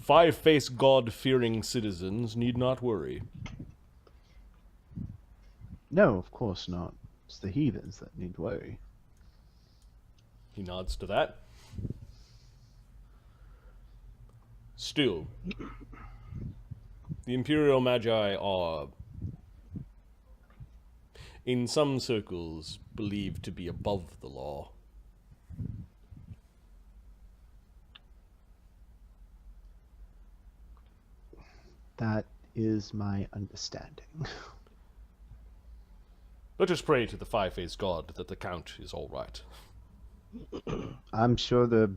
Five-faced god-fearing citizens need not worry. No, of course not. It's the heathens that need worry. He nods to that. Still, the Imperial Magi are, in some circles, believed to be above the law. That is my understanding. Let us pray to the five-faced god that the Count is all right. I'm sure they're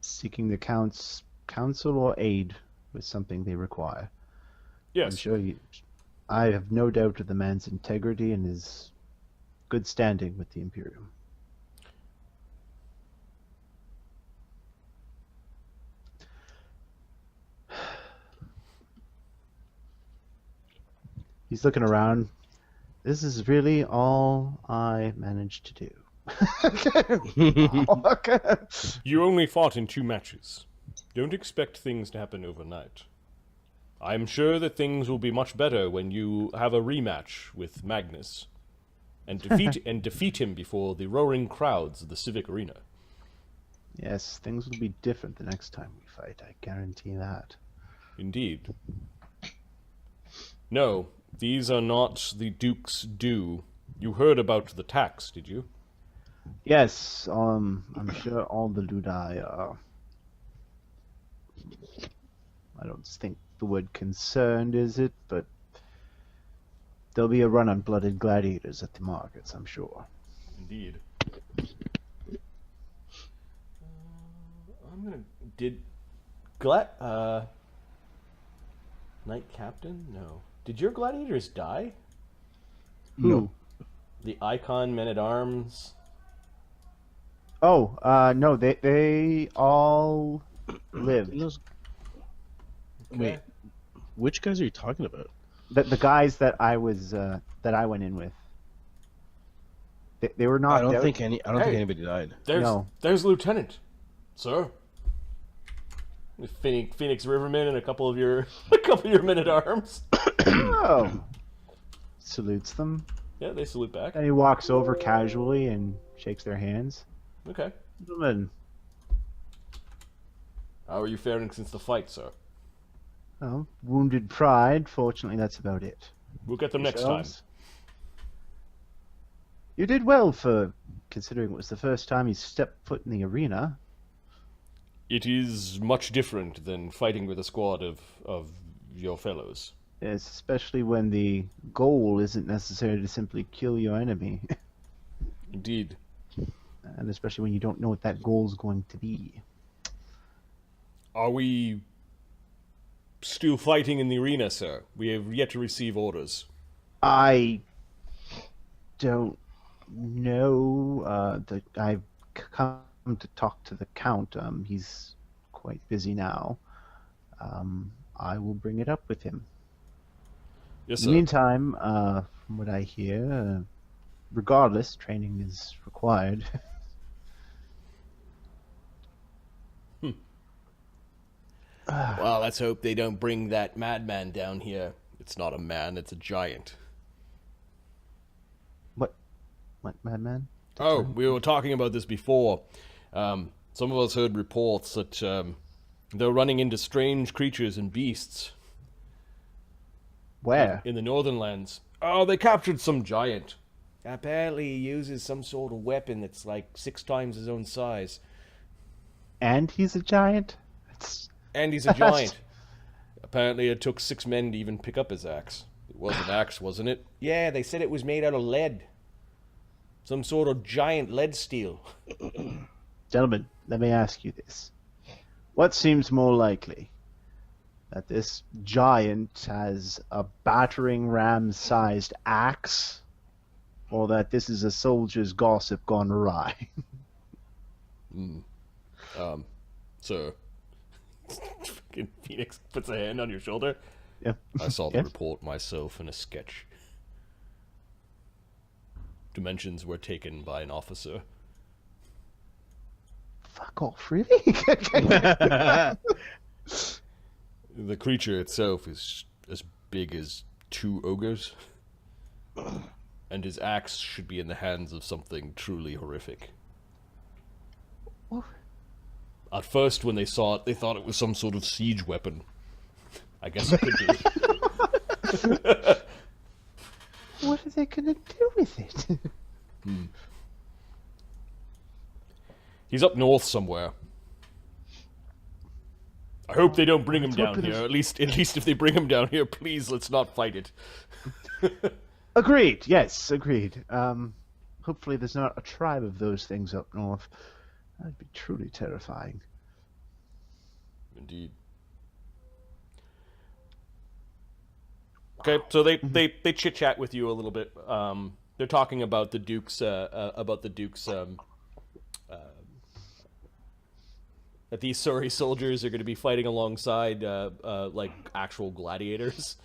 seeking the Count's counsel or aid with something they require. Yes. I'm sure I have no doubt of the man's integrity and his good standing with the Imperium. He's looking around. This is really all I managed to do. You only fought in 2 matches. Don't expect things to happen overnight. I'm sure that things will be much better when you have a rematch with Magnus and defeat him before the roaring crowds of the Civic Arena. Yes, things will be different the next time we fight, I guarantee that. Indeed. No, these are not the Duke's due. You heard about the tax, did you? Yes, I'm sure all the ludi are... I don't think the word concerned is it, but there'll be a run on blooded gladiators at the markets, I'm sure. Indeed. I'm gonna... Knight Captain? No. Did your gladiators die? Who? The Icon Men-at-Arms? Oh, no, they all lived. Wait, which guys are you talking about? The guys that I was that I went in with. They were not. I don't think anybody died. There's Lieutenant, sir. Phoenix Riverman and a couple of your men-at-arms. Oh, salutes them. Yeah, they salute back. And he walks over casually and shakes their hands. Okay. Gentlemen. How are you faring since the fight, sir? Well, wounded pride. Fortunately, that's about it. We'll get them next time. You did well for considering it was the first time you stepped foot in the arena. It is much different than fighting with a squad of your fellows. Yes, especially when the goal isn't necessarily to simply kill your enemy. Indeed. And especially when you don't know what that goal is going to be. Are we still fighting in the arena, sir? We have yet to receive orders. I don't know. I've come to talk to the Count. He's quite busy now. I will bring it up with him. Yes, In sir. the meantime, from what I hear, regardless, training is required. Well, let's hope they don't bring that madman down here. It's not a man, it's a giant. What madman? Oh, we were talking about this before. Some of us heard reports that they're running into strange creatures and beasts. Where? In the northern lands. Oh, they captured some giant. Apparently he uses some sort of weapon that's like 6 times his own size. And he's a giant? And he's a giant. Apparently it took 6 men to even pick up his axe. It was an axe, wasn't it? Yeah, they said it was made out of lead. Some sort of giant lead steel. Gentlemen, let me ask you this. What seems more likely? That this giant has a battering ram-sized axe? Or that this is a soldier's gossip gone awry? Sir. Fucking Phoenix puts a hand on your shoulder. Yeah. I saw the report myself in a sketch. Dimensions were taken by an officer. Fuck off, really? The creature itself is as big as 2 ogres, and his axe should be in the hands of something truly horrific. What? At first, when they saw it, they thought it was some sort of siege weapon. I guess it could be. What are they gonna do with it? He's up north somewhere. I hope they don't bring him down here. At least if they bring him down here, please let's not fight it. Agreed. Yes, agreed. Hopefully there's not a tribe of those things up north. That'd be truly terrifying. Indeed. Okay, so they chit chat with you a little bit. They're talking about the Duke's that these sorry soldiers are going to be fighting alongside like actual gladiators.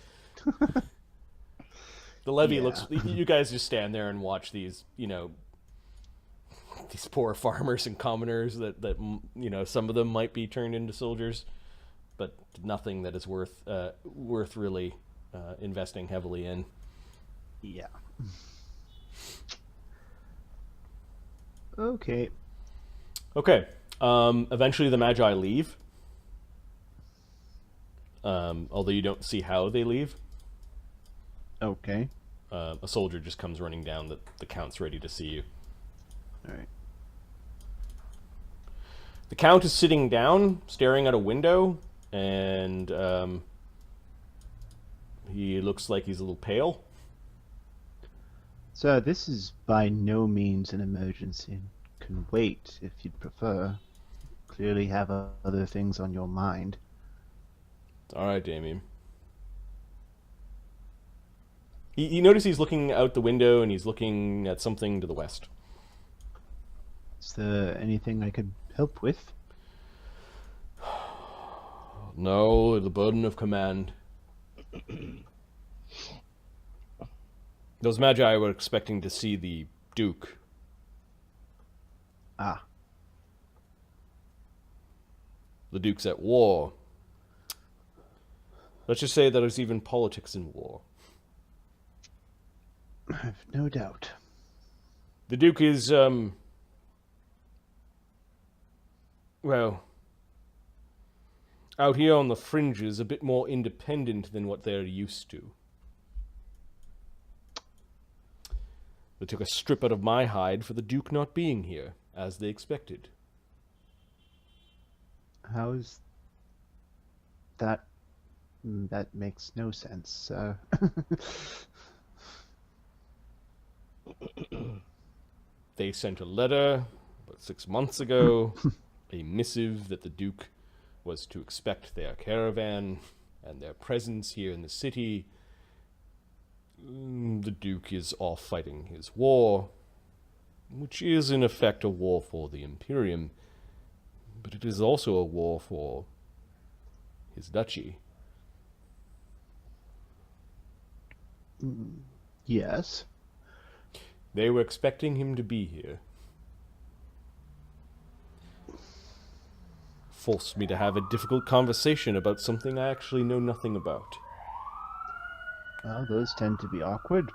The levy looks. You guys just stand there and watch these, these poor farmers and commoners that some of them might be turned into soldiers, but nothing that is worth really investing heavily in. Yeah. Okay. Eventually the Magi leave. Although you don't see how they leave. Okay. A soldier just comes running down that the Count's ready to see you. Alright. The Count is sitting down, staring at a window, and he looks like he's a little pale. Sir, this is by no means an emergency. Can wait if you'd prefer. Clearly have other things on your mind. Alright, Damien. You notice he's looking out the window and he's looking at something to the west. Is there anything I could help with? No, the burden of command. Those Magi were expecting to see the Duke. Ah. The Duke's at war. Let's just say that there's even politics in war. I've no doubt. The Duke is, well, out here on the fringes, a bit more independent than what they're used to. They took a strip out of my hide for the Duke not being here, as they expected. How's that? That makes no sense, sir. They sent a letter about 6 months ago, a missive that the Duke was to expect their caravan and their presence here in the city. The Duke is off fighting his war, which is in effect a war for the Imperium, but it is also a war for his duchy. Yes. They were expecting him to be here. Forced me to have a difficult conversation about something I actually know nothing about. Well, those tend to be awkward.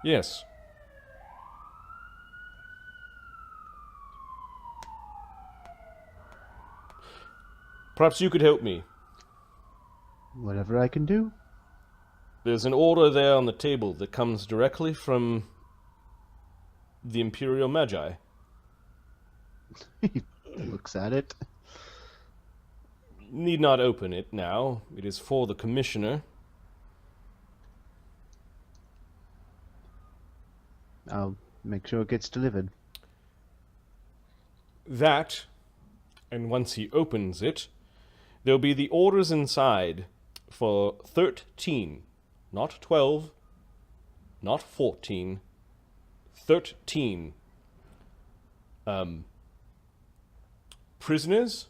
Yes. Perhaps you could help me. Whatever I can do. There's an order there on the table that comes directly from the Imperial Magi. He looks at it. Need not open it now. It is for the Commissioner. I'll make sure it gets delivered. That, and once he opens it, there'll be the orders inside for 13, not 12, not 14, 13 prisoners,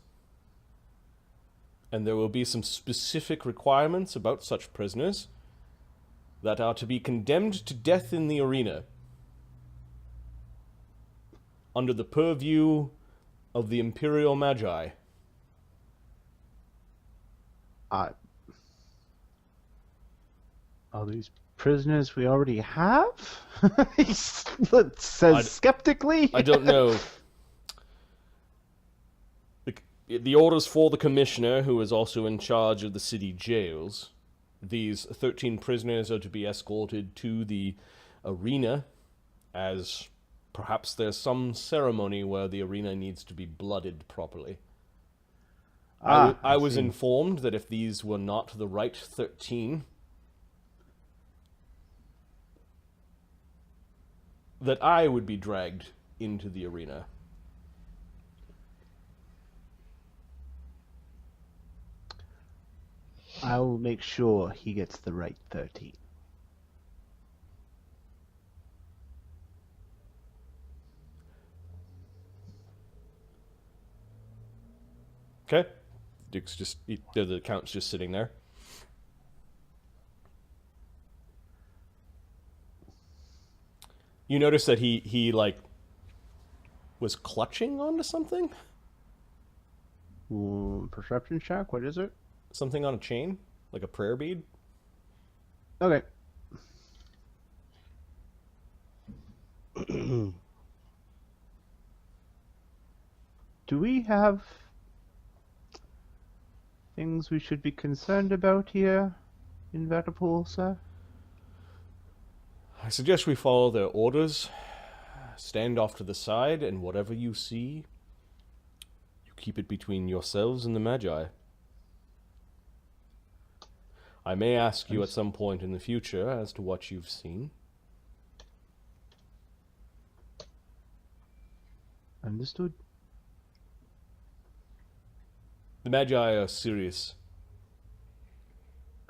and there will be some specific requirements about such prisoners that are to be condemned to death in the arena under the purview of the Imperial Magi. Uh, are these prisoners we already have? He says skeptically. I don't know. The orders for the commissioner, who is also in charge of the city jails. These 13 prisoners are to be escorted to the arena, as perhaps there's some ceremony where the arena needs to be blooded properly. I was informed that if these were not the right 13, that I would be dragged into the arena. I'll make sure he gets the right 13. Okay. Duke's just... the Count's just sitting there. You notice that he like, was clutching onto something? Perception check, what is it? Something on a chain? Like a prayer bead? Okay. Do we have things we should be concerned about here in Vaddapol, sir? I suggest we follow their orders, stand off to the side, and whatever you see, you keep it between yourselves and the Magi. I may ask you at some point in the future as to what you've seen. Understood. The Magi are serious.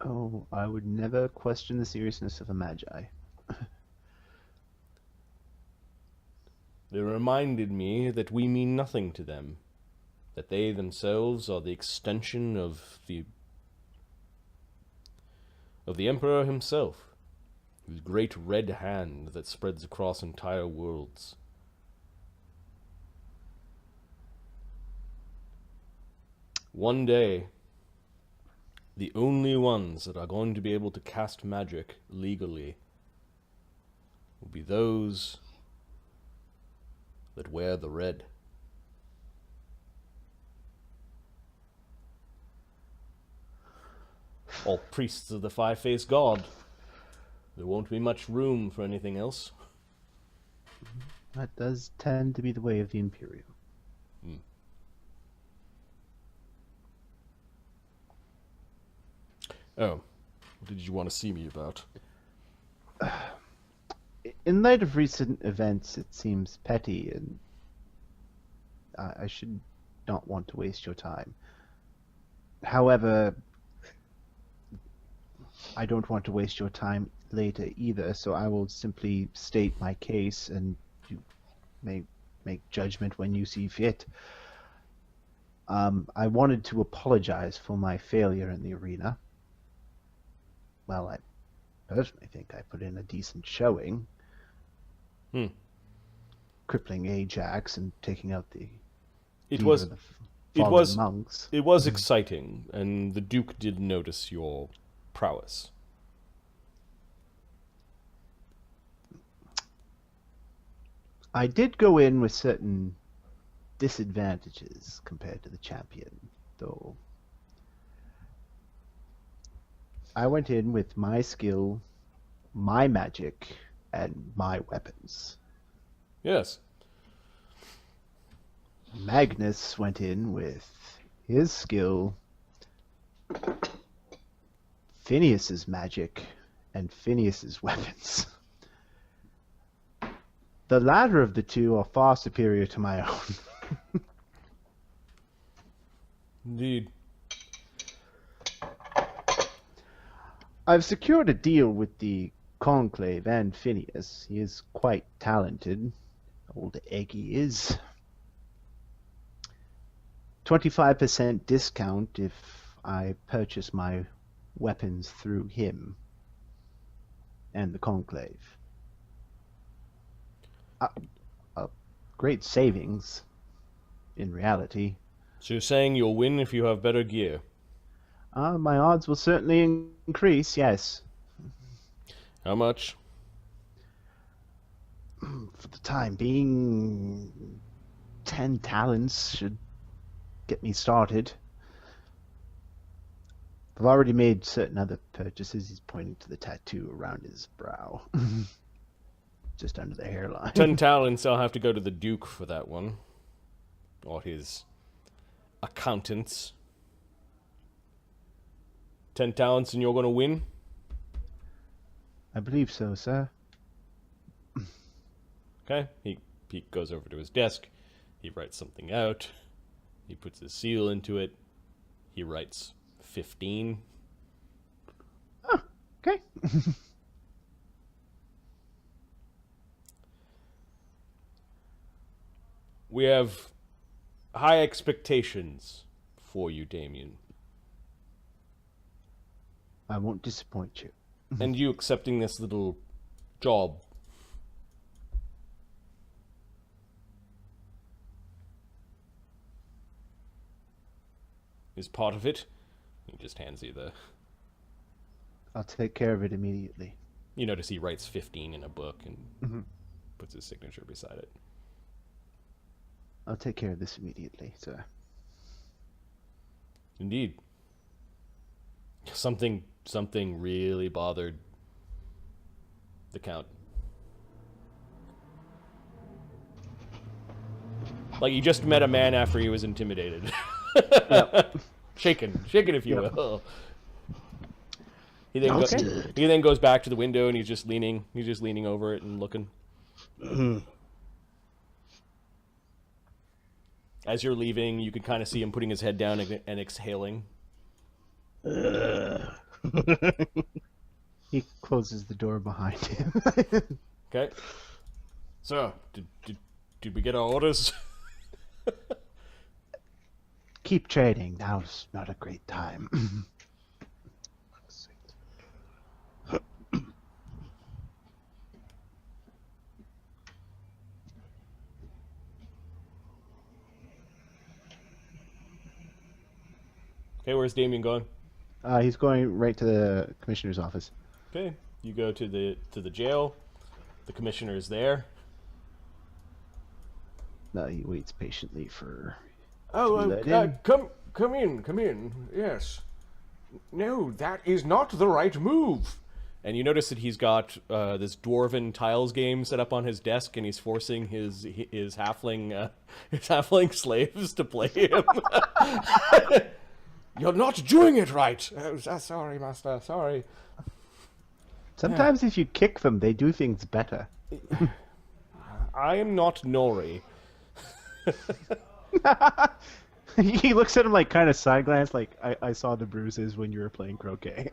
Oh, I would never question the seriousness of a Magi. They reminded me that we mean nothing to them, that they themselves are the extension of the Emperor himself, his great red hand that spreads across entire worlds. One day, the only ones that are going to be able to cast magic legally will be those that wear the red. All priests of the five-faced god. There won't be much room for anything else. That does tend to be the way of the Imperial. Oh, what did you want to see me about? In light of recent events, it seems petty, and I should not want to waste your time. However, I don't want to waste your time later either, so I will simply state my case, and you may make judgment when you see fit. I wanted to apologize for my failure in the arena. Well, I personally think I put in a decent showing. Crippling Ajax and taking out the monks. It was exciting, and the Duke did notice your prowess. I did go in with certain disadvantages compared to the champion, though. I went in with my skill, my magic, and my weapons. Yes. Magnus went in with his skill, Phineas's magic, and Phineas's weapons. The latter of the two are far superior to my own. Indeed. I've secured a deal with the Conclave and Phineas. He is quite talented. Old Eggy is. 25% discount if I purchase my weapons through him and the Conclave. Great savings, in reality. So you're saying you'll win if you have better gear? My odds will certainly increase, yes. How much? For the time being, 10 talents should get me started. I've already made certain other purchases. He's pointing to the tattoo around his brow. Just under the hairline. 10 talents, I'll have to go to the Duke for that one. Or his accountants. 10 talents and you're going to win? I believe so, sir. Okay, he goes over to his desk. He writes something out. He puts his seal into it. He writes 15. Oh, okay. We have high expectations for you, Damien. I won't disappoint you. And you accepting this little job. Is part of it. He just hands you the... I'll take care of it immediately. You notice he writes 15 in a book and puts his signature beside it. I'll take care of this immediately, sir. Indeed. Something really bothered the Count. Like, you just met a man after he was intimidated. Yep. Shaken if you will. He then, Okay. he then goes back to the window and he's just leaning over it and looking. As you're leaving, you can kind of see him putting his head down and exhaling. He closes the door behind him. Okay. So, did we get our orders? Keep trading. Now's not a great time. Okay, where's Damien going? He's going right to the commissioner's office. Okay, you go to the jail. The commissioner is there. He waits patiently for... Oh, let in. come in. Yes. No, that is not the right move. And you notice that he's got this dwarven tiles game set up on his desk, and he's forcing his halfling slaves to play him. You're not doing it right. Oh, sorry, master. Sorry. Sometimes if you kick them, they do things better. I am not Nori. He looks at him like kind of side glance, like I saw the bruises when you were playing croquet.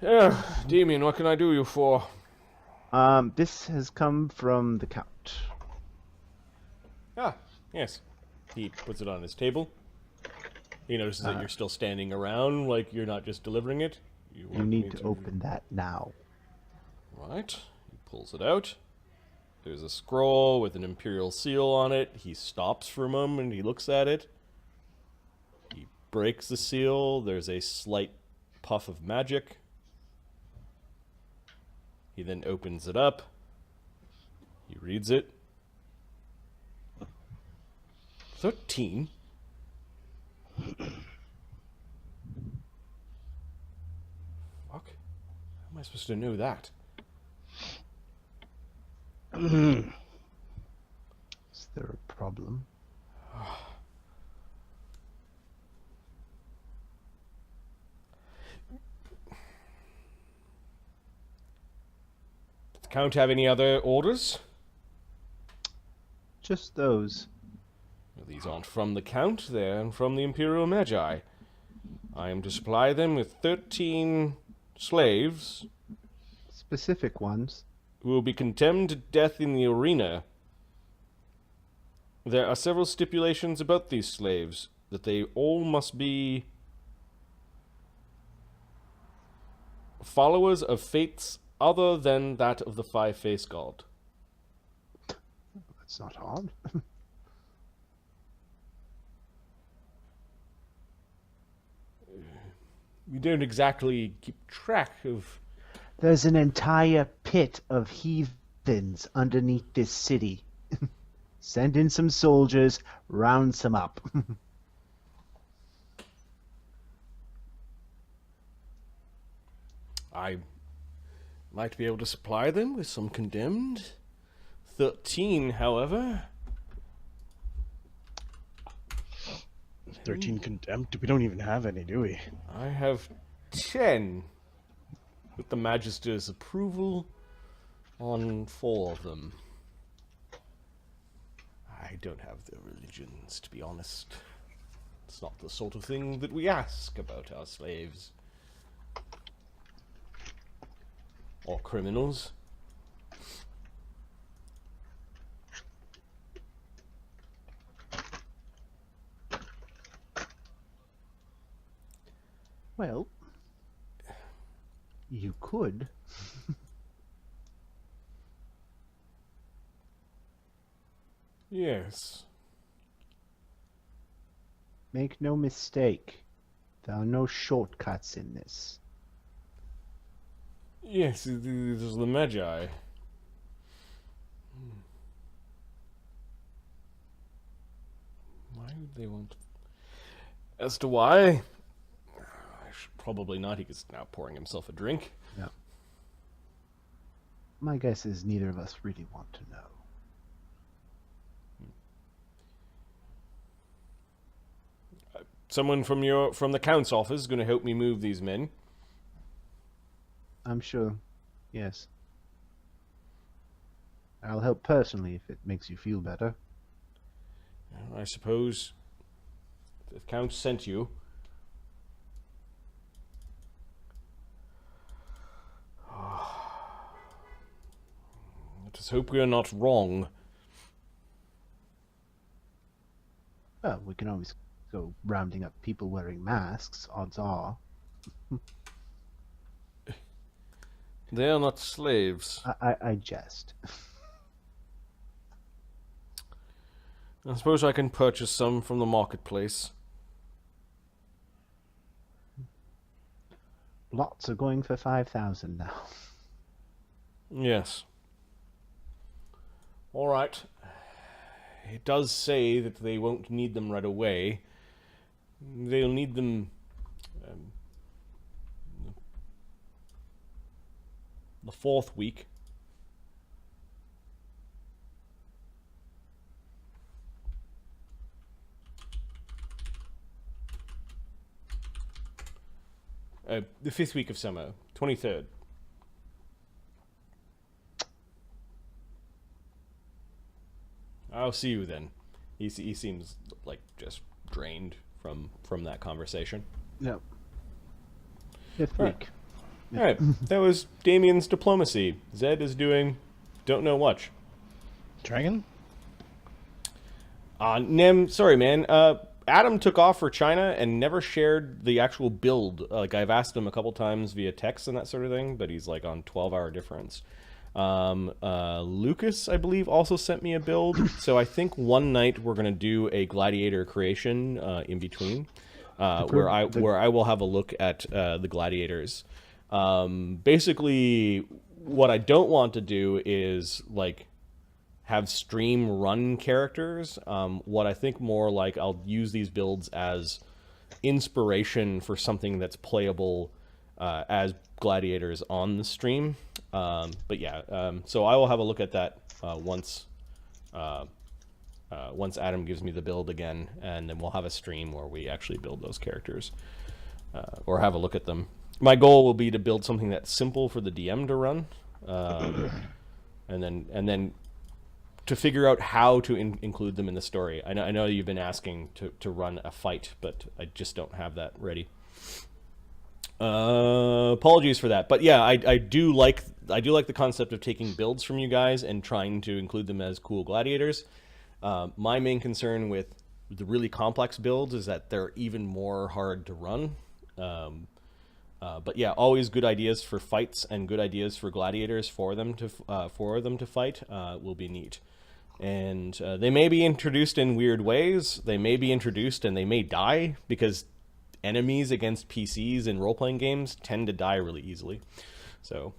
Yeah, Damien, what can I do you for? This has come from the Count. Ah, yes. He puts it on his table. He notices that you're still standing around, like you're not just delivering it. You want need me to open that now. Right. He pulls it out. There's a scroll with an Imperial seal on it. He stops for a moment. He looks at it. He breaks the seal. There's a slight puff of magic. He then opens it up. He reads it. 13? Fuck. How am I supposed to know that? Is there a problem? Does the Count have any other orders? Just those. Well, these aren't from the Count, they're from the Imperial Magi. I am to supply them with 13 slaves Specific ones. who will be condemned to death in the arena. There are several stipulations about these slaves, that they all must be followers of faiths other than that of the five-faced god. That's not hard. we don't exactly keep track of... There's an entire pit of heathens underneath this city. Send in some soldiers, round some up. I might be able to supply them with some condemned. 13, however. 13 condemned? We don't even have any, do we? I have 10. With the Magister's approval on 4 of them. I don't have their religions, to be honest. It's not the sort of thing that we ask about our slaves. Or criminals. Well, you could. Yes. Make no mistake, there are no shortcuts in this. Yes, it is the Magi. Why would they want... As to why? I should probably not. He's now pouring himself a drink. Yeah. My guess is neither of us really want to know. Someone from the Count's office is going to help me move these men. I'm sure. Yes. I'll help personally if it makes you feel better. I suppose the Count sent you. Let us hope we are not wrong. Well, we can always go rounding up people wearing masks, odds are. They are not slaves. I jest. I suppose I can purchase some from the marketplace. Lots are going for 5,000 now. Yes. All right. It does say that they won't need them right away. They'll need them the 4th week. The 5th week of summer, 23rd. I'll see you then. He seems like just drained from that conversation. Yep. 5th week. All right, that was Damien's diplomacy. Zed is doing don't know much. Dragon? Nem, sorry man. Adam took off for China and never shared the actual build. Like, I've asked him a couple times via text and that sort of thing, but he's like on 12-hour difference. Lucas, I believe, also sent me a build. So I think one night we're gonna do a gladiator creation in between, where I will have a look at the gladiators. Basically, what I don't want to do is like have stream run characters. What I think more like I'll use these builds as inspiration for something that's playable as gladiators on the stream. But yeah, so I will have a look at that once Adam gives me the build again, and then we'll have a stream where we actually build those characters or have a look at them. My goal will be to build something that's simple for the DM to run, and then to figure out how to include them in the story. I know you've been asking to run a fight, but I just don't have that ready. Apologies for that, but yeah, I do like the concept of taking builds from you guys and trying to include them as cool gladiators. My main concern with the really complex builds is that they're even more hard to run. But yeah, always good ideas for fights and good ideas for gladiators for them to fight will be neat. And they may be introduced in weird ways. They may be introduced and they may die, because enemies against PCs in role-playing games tend to die really easily. So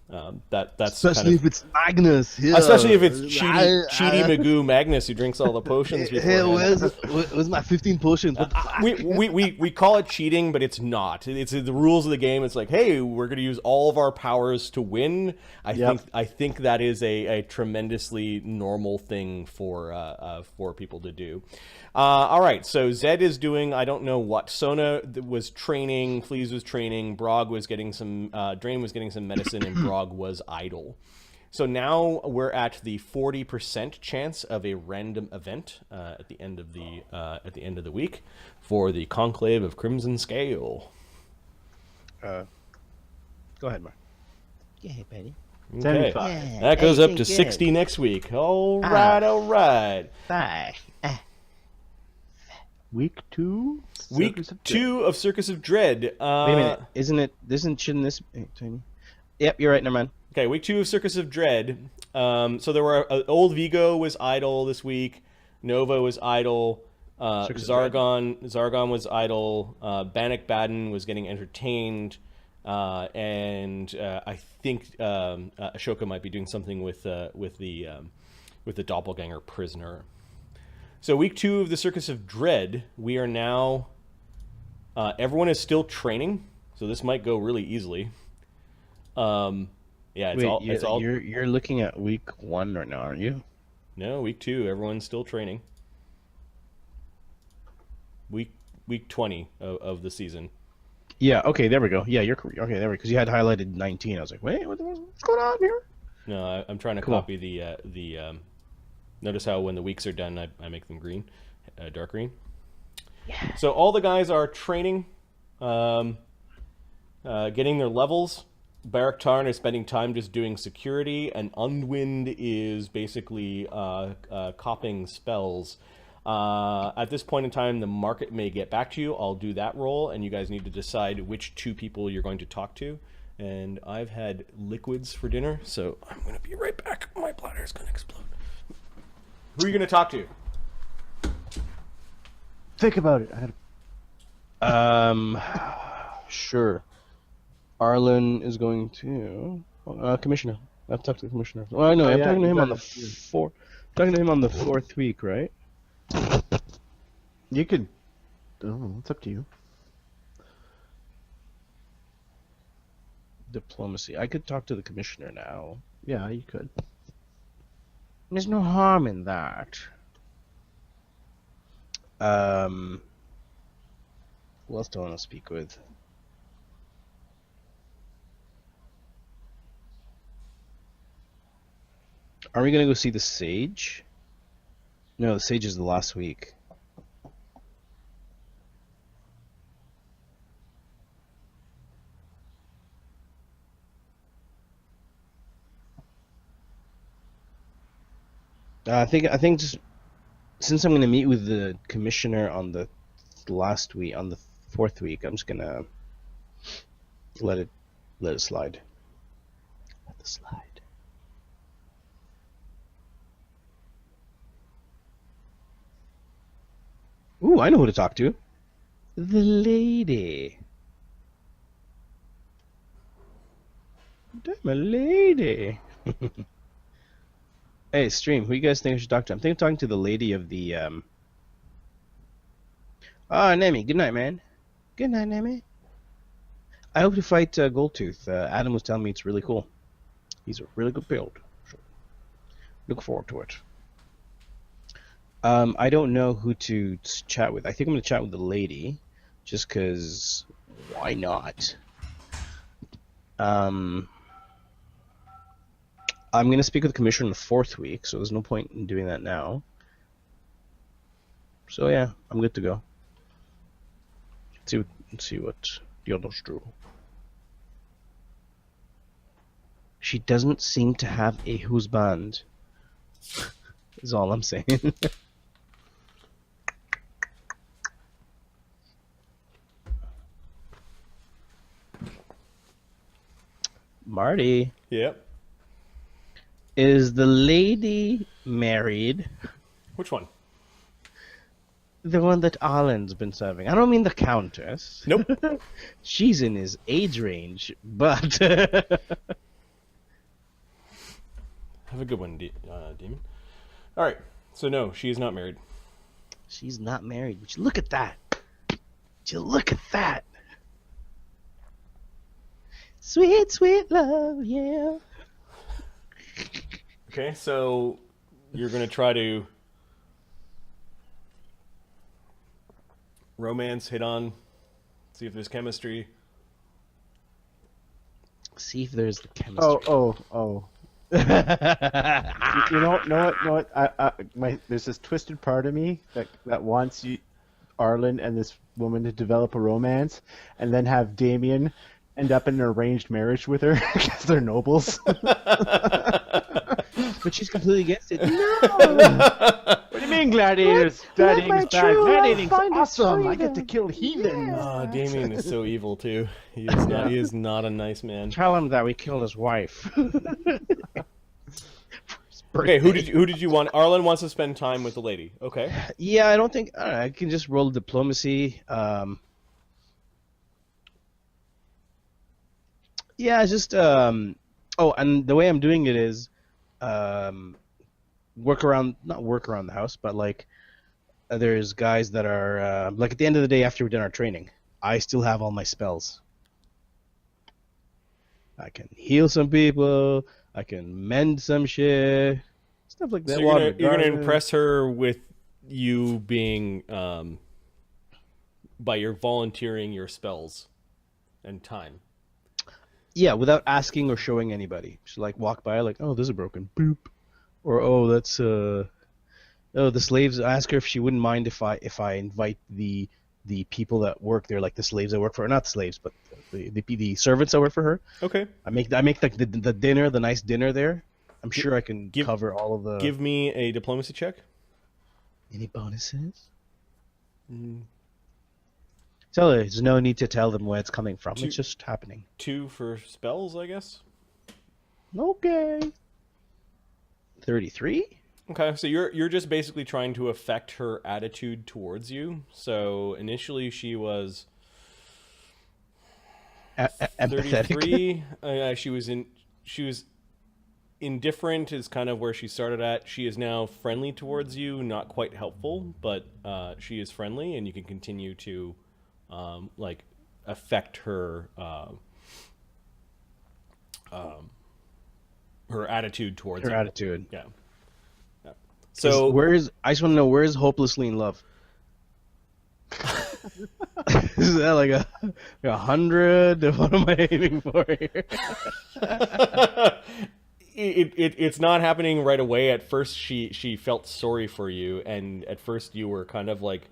that's Especially kind of, if it's Magnus. Yeah. especially if it's cheaty Magoo Magnus who drinks all the potions Hey, beforehand. where's my 15 potions? What the fuck? We call it cheating, but it's not. It's the rules of the game. It's like, hey, we're going to use all of our powers to win. I think that is a tremendously normal thing for people to do. All right, so Zed is doing I don't know what. Sona was training, Fleas was training, Brog was getting some, Drain was getting some medicine, and Brog was idle. So now we're at the 40% chance of a random event at the end of the week for the Conclave of Crimson Scale. Go ahead, Mark. Yeah, buddy. Okay. 75. Yeah, That goes up to good. 60 next week. All right. Bye. Week 2? Week Circus of 2 of Circus of Dread. Wait a minute. Shouldn't this... Hey, Tony. Yep, you're right, never mind. Okay, week 2 of Circus of Dread. So there were old Vigo was idle this week. Nova was idle. Sargon was idle. Bannock Baden was getting entertained. And I think Ashoka might be doing something with the doppelganger prisoner. So week 2 of the Circus of Dread, we are now. Everyone is still training, so this might go really easily. Yeah, it's all. You're looking at week 1 right now, aren't you? No, week 2. Everyone's still training. Week 20 of the season. Yeah. Okay. There we go. Yeah, you're okay. There we go. Because you had highlighted 19. I was like, wait, what's going on here? No, I'm trying to copy the. Notice how when the weeks are done, I make them green, dark green. Yeah. So all the guys are training, getting their levels. Barak Tarn is spending time just doing security, and Undwind is basically copying spells. At this point in time, the market may get back to you. I'll do that role, and you guys need to decide which 2 people you're going to talk to. And I've had liquids for dinner, so I'm going to be right back. My bladder is going to explode. Who are you going to talk to? Think about it. Sure. Arlen is going to commissioner. I've talked to the commissioner. Well, I know. I'm talking to him on the talking to him on the 4th week, right? You could. Oh, it's up to you. Diplomacy. I could talk to the commissioner now. Yeah, you could. There's no harm in that. Who else do I want to speak with? Are we gonna go see the Sage? No, the Sage is the last week. I think just since I'm gonna meet with the commissioner on the last week, on the 4th week, I'm just gonna let it slide. Let it slide. Ooh, I know who to talk to. The lady. I'm a lady. Hey, stream, who you guys think I should talk to? I'm thinking of talking to the lady of the, Nemi, good night, man. Good night, Nemi. I hope to fight Goldtooth. Adam was telling me it's really cool. He's a really good build. So look forward to it. I don't know who to chat with. I think I'm going to chat with the lady, just because why not? I'm going to speak with the commissioner in the 4th week, so there's no point in doing that now. So yeah, I'm good to go. Let's see what the others do. She doesn't seem to have a husband. Is all I'm saying. Marty. Yep. Is the lady married? Which one? The one that Arlen's been serving. I don't mean the Countess. Nope. She's in his age range, but... Have a good one, Demon. All right. So no, she is not married. She's not married. Would you look at that? Would you look at that? Sweet, sweet love, yeah. Okay, so you're gonna try to romance, hit on, see if there's chemistry. See if there's the chemistry. Oh. You know what? There's this twisted part of me that wants Arlen and this woman to develop a romance, and then have Damian end up in an arranged marriage with her because they're nobles. But she's completely against it. No! What do you mean, gladiators? Gladiating's bad. Gladiating's awesome. I get to kill heathens. Oh, Damien is so evil too. He is not. He is not a nice man. Tell him that we killed his wife. Okay, who did you want? Arlen wants to spend time with the lady. Okay. Yeah, I don't think I can just roll diplomacy. Yeah, it's just oh, and the way I'm doing it is not work around the house, but like there's guys that are like at the end of the day after we've done our training, I still have all my spells. I can heal some people, I can mend some shit, stuff like that. So you're gonna impress her with you being by your volunteering your spells and time. Yeah, without asking or showing anybody. She like walk by like, oh, this is broken, boop, or oh, that's oh, the slaves. Ask her if she wouldn't mind if I invite the people that work there, like the slaves that work for her, not slaves, but the servants that work for her. Okay. I make like the dinner, the nice dinner there. I'm sure I can cover all of the. Give me a diplomacy check. Any bonuses? Tell her there's no need to tell them where it's coming from. It's just happening. 2 for spells, I guess. Okay. 33. Okay, so you're just basically trying to affect her attitude towards you. So initially she was 33. She was indifferent is kind of where she started at. She is now friendly towards you, not quite helpful, but she is friendly, and you can continue to like affect her her attitude towards her you. attitude. Yeah. So I just want to know, where is hopelessly in love? Is that like a 100? What am I aiming for here? It's not happening right away. At first, she felt sorry for you, and at first you were kind of like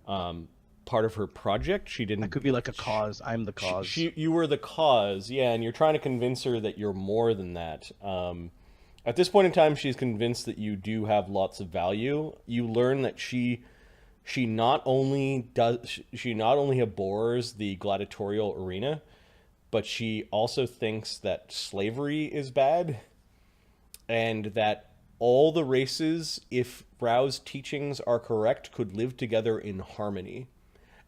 part of her project. She didn't. That could be like a cause. I'm the cause. You were the cause, yeah, and you're trying to convince her that you're more than that. At this point in time, she's convinced that you do have lots of value. You learn that she not only abhors the gladiatorial arena, but she also thinks that slavery is bad, and that all the races, if Rao's teachings are correct, could live together in harmony.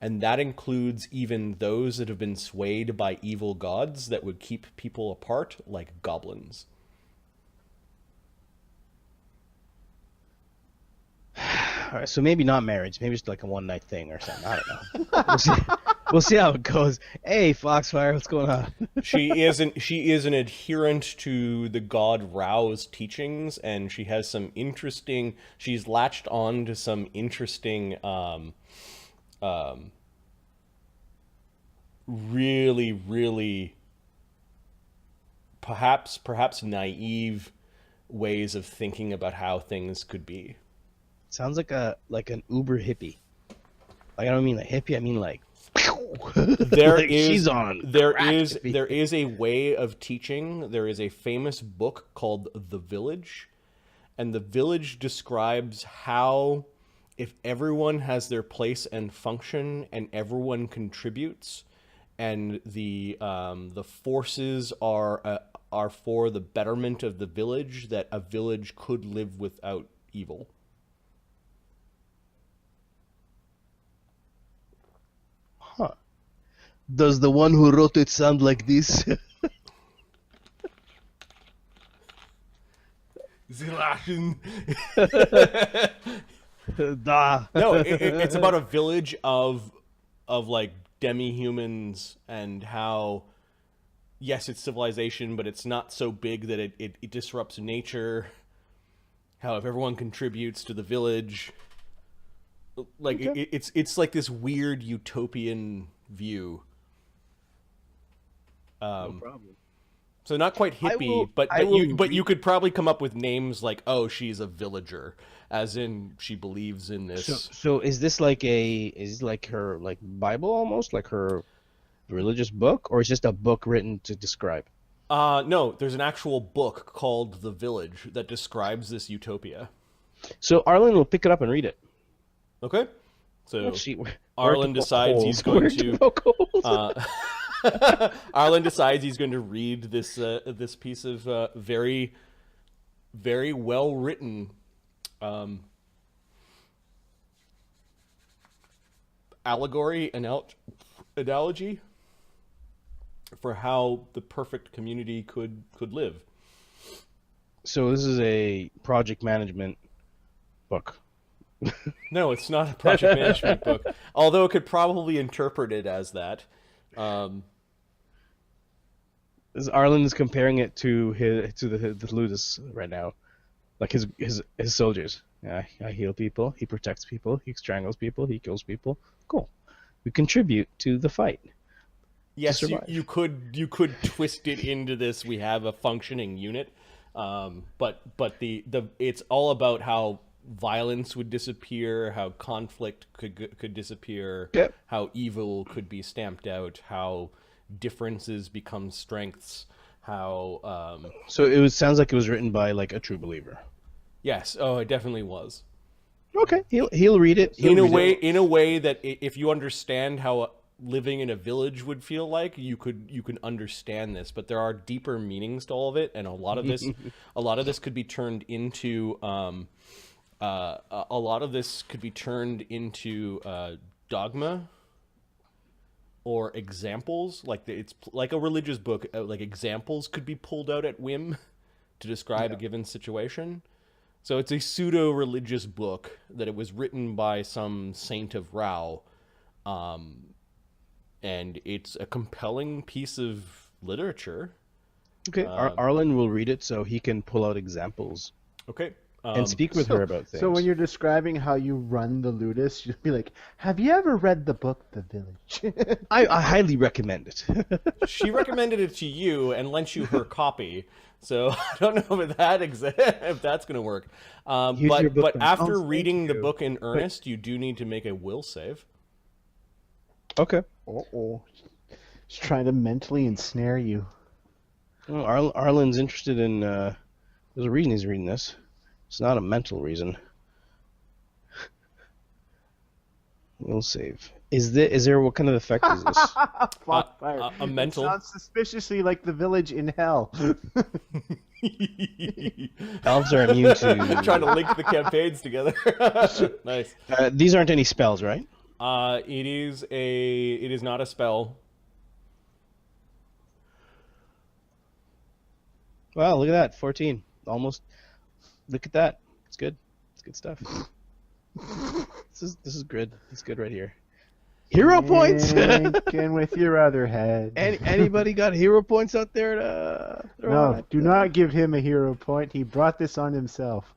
And that includes even those that have been swayed by evil gods that would keep people apart, like goblins. All right, so maybe not marriage. Maybe just like a one-night thing or something. I don't know. We'll see how it goes. Hey, Foxfire, what's going on? She is an adherent to the god Rao's teachings, and she has some interesting. She's latched on to some interesting, really, perhaps naive ways of thinking about how things could be. Sounds like an uber hippie. Like, I don't mean like hippie, I mean like there like is a way of teaching. There is a famous book called The Village, and The Village describes how if everyone has their place and function and everyone contributes, and the forces are for the betterment of the village, that a village could live without evil. Does the one who wrote it sound like this? The Russian. Da. No, it's about a village of like demi-humans and how, yes, it's civilization, but it's not so big that it disrupts nature. How if everyone contributes to the village, like Okay. it's like this weird utopian view. No problem. So not quite hippie, but you could probably come up with names like, oh, she's a villager, as in she believes in this. So is this like her like Bible almost, like her religious book, or is just a book written to describe? No, there's an actual book called The Village that describes this utopia. So Arlen will pick it up and read it. Okay, so Where Arlen to poke decides holes? he's going Where to. poke holes? Arlen decides he's going to read this piece of very, very well written allegory and analogy for how the perfect community could live. So this is a project management book. No, it's not a project management book, although it could probably interpret it as that. Arlen is comparing it to the ludus right now, like his soldiers. Yeah, I heal people. He protects people. He strangles people. He kills people. Cool. We contribute to the fight. Yes, survive. you could twist it into this. We have a functioning unit, but the it's all about how violence would disappear, how conflict could disappear, Yep. how evil could be stamped out, how differences become strengths, how So sounds like it was written by like a true believer. yes, oh, it definitely was. Okay, he'll read it. In a way that if you understand how living in a village would feel like, you can understand this, but there are deeper meanings to all of it, and a lot of this could be turned into dogma or examples. Like it's like a religious book. Like examples could be pulled out at whim to describe a given situation. So it's a pseudo-religious book that it was written by some saint of Rao, and it's a compelling piece of literature. Okay, Arlen will read it so he can pull out examples Okay. and speak with her about things. So when you're describing how you run the ludus, you'll be like, "Have you ever read the book The Village?" I highly recommend it. She recommended it to you and lent you her copy. So I don't know if that's going to work. Here's your book But then. after Oh, thank reading the you. book in earnest, you do need to make a will save. Okay. Uh-oh. Just trying to mentally ensnare you. Well, Arlen's interested in. There's a reason he's reading this. It's not a mental reason. We'll save. Is there what kind of effect is this? Fuck fire. a mental- It sounds suspiciously like the village in hell. Elves are immune to. Trying to link the campaigns together. Nice. These aren't any spells, right? It is not a spell. Wow, look at that, 14, almost. Look at that. It's good. It's good stuff. This is good. It's good right here. Hero points. Thinking with your other head. Anybody got hero points out there? To throw No, out? do not give him a hero point. He brought this on himself.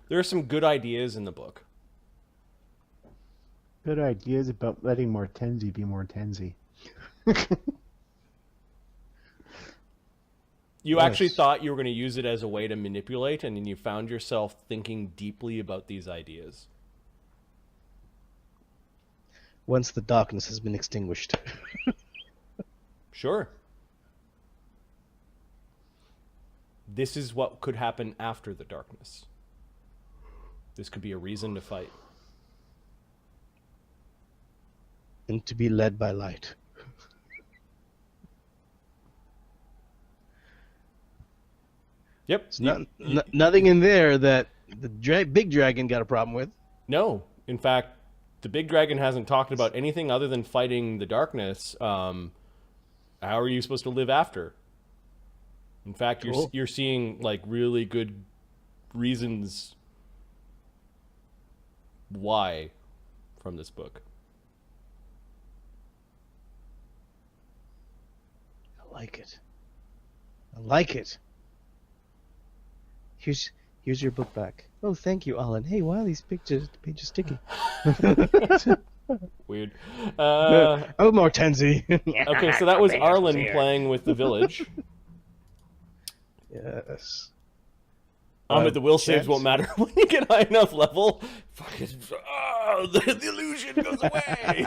There are some good ideas in the book. Good ideas about letting Mortenzie be Mortenzie. You actually Yes. thought you were going to use it as a way to manipulate, and then you found yourself thinking deeply about these ideas. Once the darkness has been extinguished. Sure. This is what could happen after the darkness. This could be a reason to fight. And to be led by light. Yep. It's nothing in there that big dragon got a problem with. No, in fact, the big dragon hasn't talked about anything other than fighting the darkness. How are you supposed to live after? In fact, Cool. you're seeing like really good reasons why from this book. I like it. I like it. Here's your book back. Oh, thank you, Arlen. Hey, why are these pages sticky? Weird. Oh, Mortenzie. Okay, so that was Arlen playing with the village. Yes. But the will saves chance? won't matter when you get high enough level. Fucking, the illusion goes away.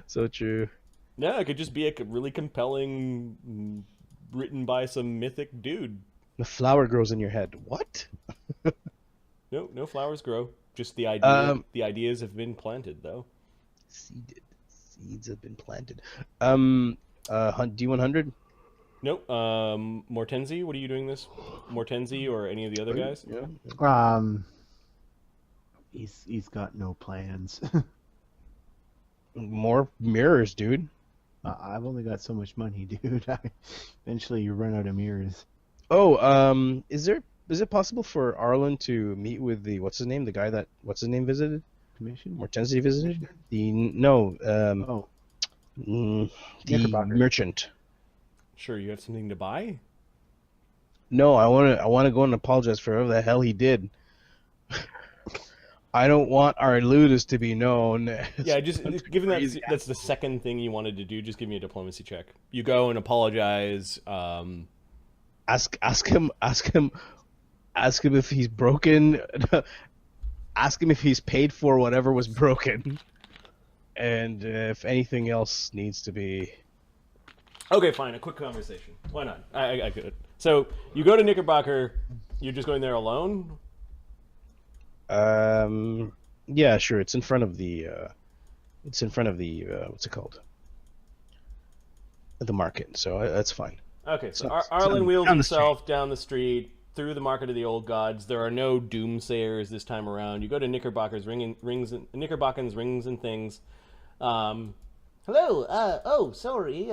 So true. No, it could just be a really compelling, written by some mythic dude. The flower grows in your head. What? No flowers grow. Just the idea. The ideas have been planted, though. Seeds have been planted. D100? Nope. Mortenzie, what are you doing this? Mortenzie or any of the other guys? Yeah. He's got no plans. More mirrors, dude. I've only got so much money, dude. Eventually, you run out of mirrors. Oh, is it possible for Arlen to meet with the what's his name visited? Commission? Mortenzie visited? The Knickerbocker. merchant. Sure, you have something to buy? No, I want to go and apologize for whatever the hell he did. I don't want our ludus to be known. Yeah, just given that's the second thing you wanted to do, just give me a diplomacy check. You go and apologize. Ask him if he's broken. Ask him if he's paid for whatever was broken, and if anything else needs to be. Okay, fine. A quick conversation. Why not? I get it. So you go to Knickerbocker. You're just going there alone. Yeah, sure. It's in front of the. What's it called? The market. So that's fine. Okay, so Arlen wheels himself down the street through the market of the old gods. There are no doomsayers this time around. You go to Knickerbocker's rings and things. Hello. Sorry.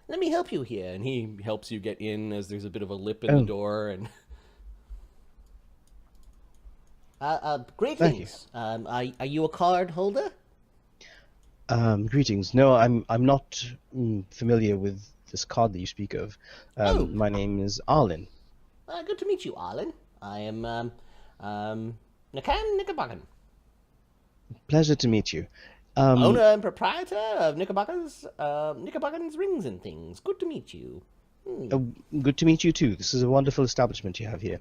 Let me help you here. And he helps you get in as there's a bit of a lip in the door. And greetings. Are you a card holder? Greetings. No, I'm not familiar with this card that you speak of. My name is Arlen. Good to meet you, Arlen. I am Nakan Knickerbocker. Pleasure to meet you. Owner and proprietor of Knickerbocker's Rings and Things. Good to meet you. Good to meet you too. This is a wonderful establishment you have here.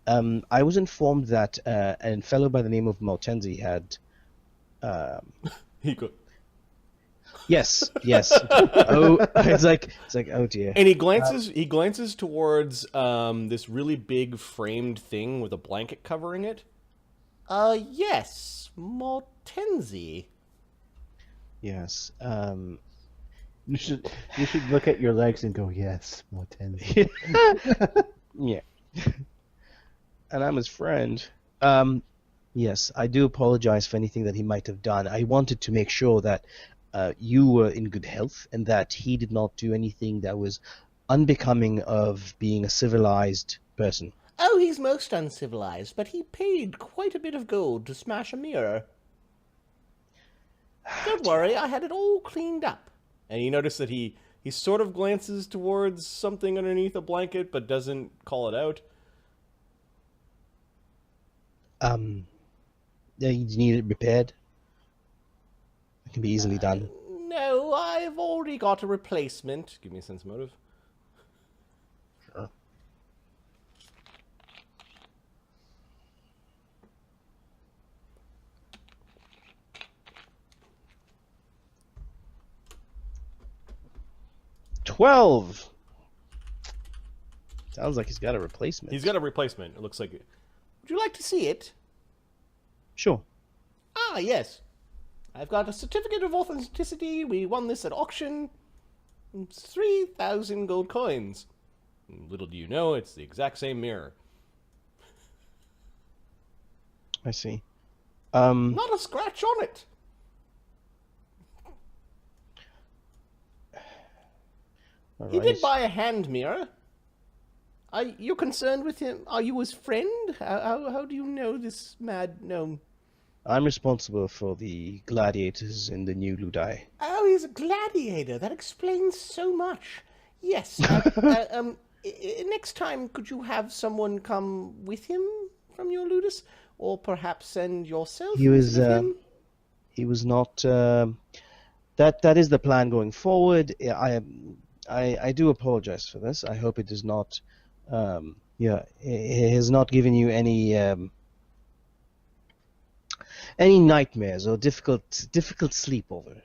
I was informed that a fellow by the name of Mortenzie had. he could. Yes. Oh, it's like oh dear. And he glances towards this really big framed thing with a blanket covering it. Yes, Mortenzie. Yes. You should look at your legs and go, yes, Mortenzie. Yeah. And I'm his friend. Yes, I do apologize for anything that he might have done. I wanted to make sure that you were in good health and that he did not do anything that was unbecoming of being a civilized person. Oh, he's most uncivilized, but he paid quite a bit of gold to smash a mirror. Don't worry, I had it all cleaned up. And you notice that he sort of glances towards something underneath a blanket, but doesn't call it out. Yeah, you need it repaired? It can be easily done. No, I've already got a replacement. Give me a sense motive. Sure. $12. Sounds like he's got a replacement. He's got a replacement. It looks like it. Would you like to see it? Sure. Ah, yes. I've got a certificate of authenticity. We won this at auction. 3,000 gold coins. Little do you know, it's the exact same mirror. I see. Not a scratch on it. He Alright. did buy a hand mirror. Are you concerned with him? Are you his friend? How do you know this mad gnome? I'm responsible for the gladiators in the new ludi. Oh, he's a gladiator. That explains so much. Yes. Next time, could you have someone come with him from your ludus, or perhaps send yourself? He was. instead of him? He was not. That is the plan going forward. I do apologize for this. I hope it does not. It has not given you any nightmares or difficult sleep over.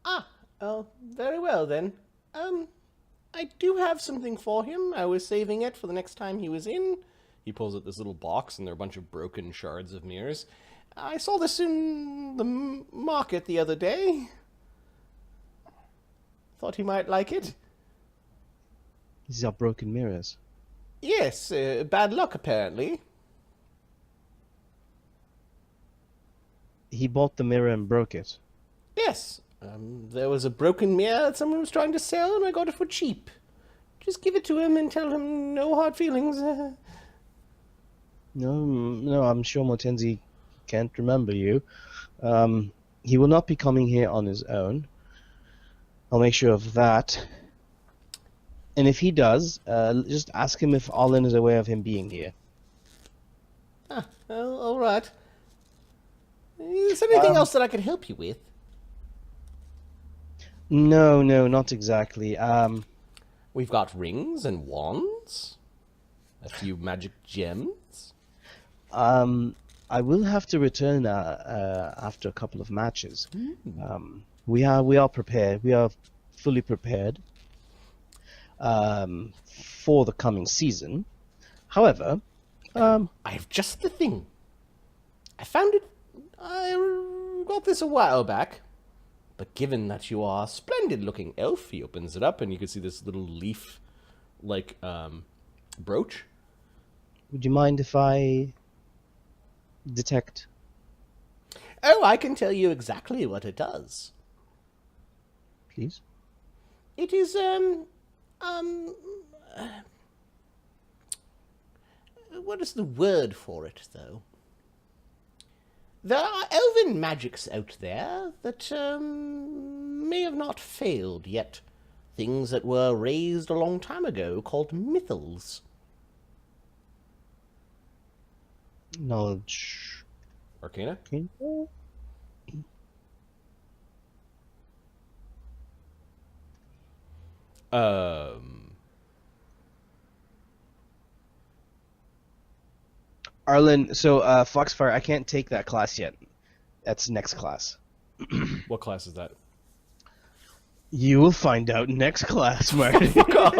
Ah, oh, very well then. I do have something for him. I was saving it for the next time he was in. He pulls out this little box, and there are a bunch of broken shards of mirrors. I saw this in the market the other day. Thought he might like it. These are broken mirrors. Yes, bad luck apparently. He bought the mirror and broke it. Yes, there was a broken mirror that someone was trying to sell, and I got it for cheap. Just give it to him and tell him no hard feelings. No, I'm sure Mortenzie can't remember you. He will not be coming here on his own. I'll make sure of that. And if he does, just ask him if Arlen is aware of him being here. Ah, well, all right. Is there anything else that I could help you with? No, not exactly. We've got rings and wands, a few magic gems. I will have to return after a couple of matches. We are prepared. We are fully prepared for the coming season. However, I have just the thing. I found it. I got this a while back. But given that you are a splendid-looking elf, he opens it up, and you can see this little leaf-like brooch. would you mind if I detect? Oh, I can tell you exactly what it does. Please. It is, what is the word for it, though? There are elven magics out there that, may have not failed yet. Things that were raised a long time ago, called mythals. Knowledge. Arcana? Okay. Arlen, so Foxfire, I can't take that class yet. That's next class. What class is that? You will find out next class, Marty. Fuck off!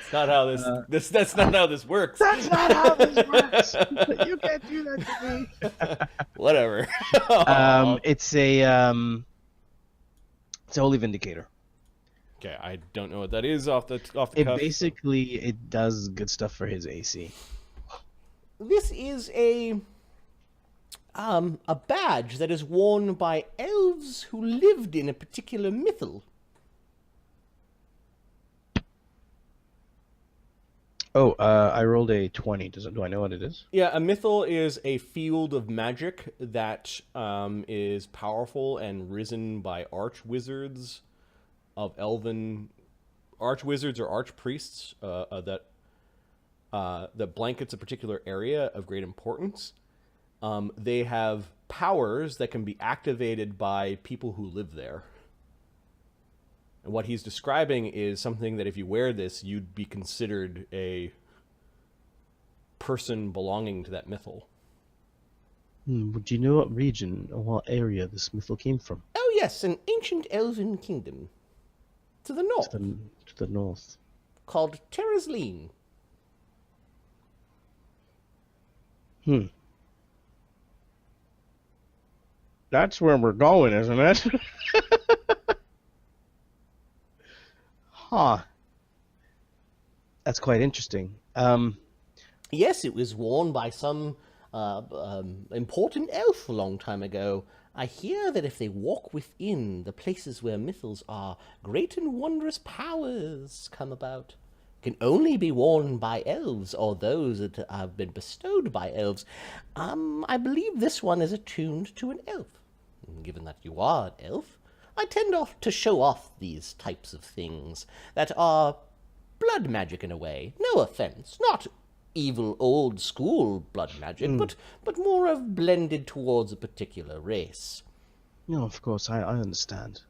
That's not how that's not how this works. That's not how this works. You can't do that to me. Whatever. It's a Holy Vindicator. Okay, I don't know what that is off the It cuff. basically it does good stuff for his AC. This is a badge that is worn by elves who lived in a particular mythal. Oh, I rolled a 20. Do I know what it is? Yeah, a mythal is a field of magic that is powerful and risen by archwizards of elven archwizards or archpriests that blankets a particular area of great importance. They have powers that can be activated by people who live there. And what he's describing is something that if you wear this, you'd be considered a person belonging to that mythal. Would you know what region or what area this mythal came from? Oh yes, an ancient elven kingdom. To the north. To the north. Called Terrasleen. That's where we're going, isn't it? Huh. That's quite interesting. Yes, it was worn by some important elf a long time ago. I hear that if they walk within the places where mythals are, great and wondrous powers come about. Can only be worn by elves or those that have been bestowed by elves. I believe this one is attuned to an elf. Given that you are an elf, I tend to show off these types of things that are blood magic in a way. No offense, not evil old school blood magic, but more of blended towards a particular race. No, of course, I understand.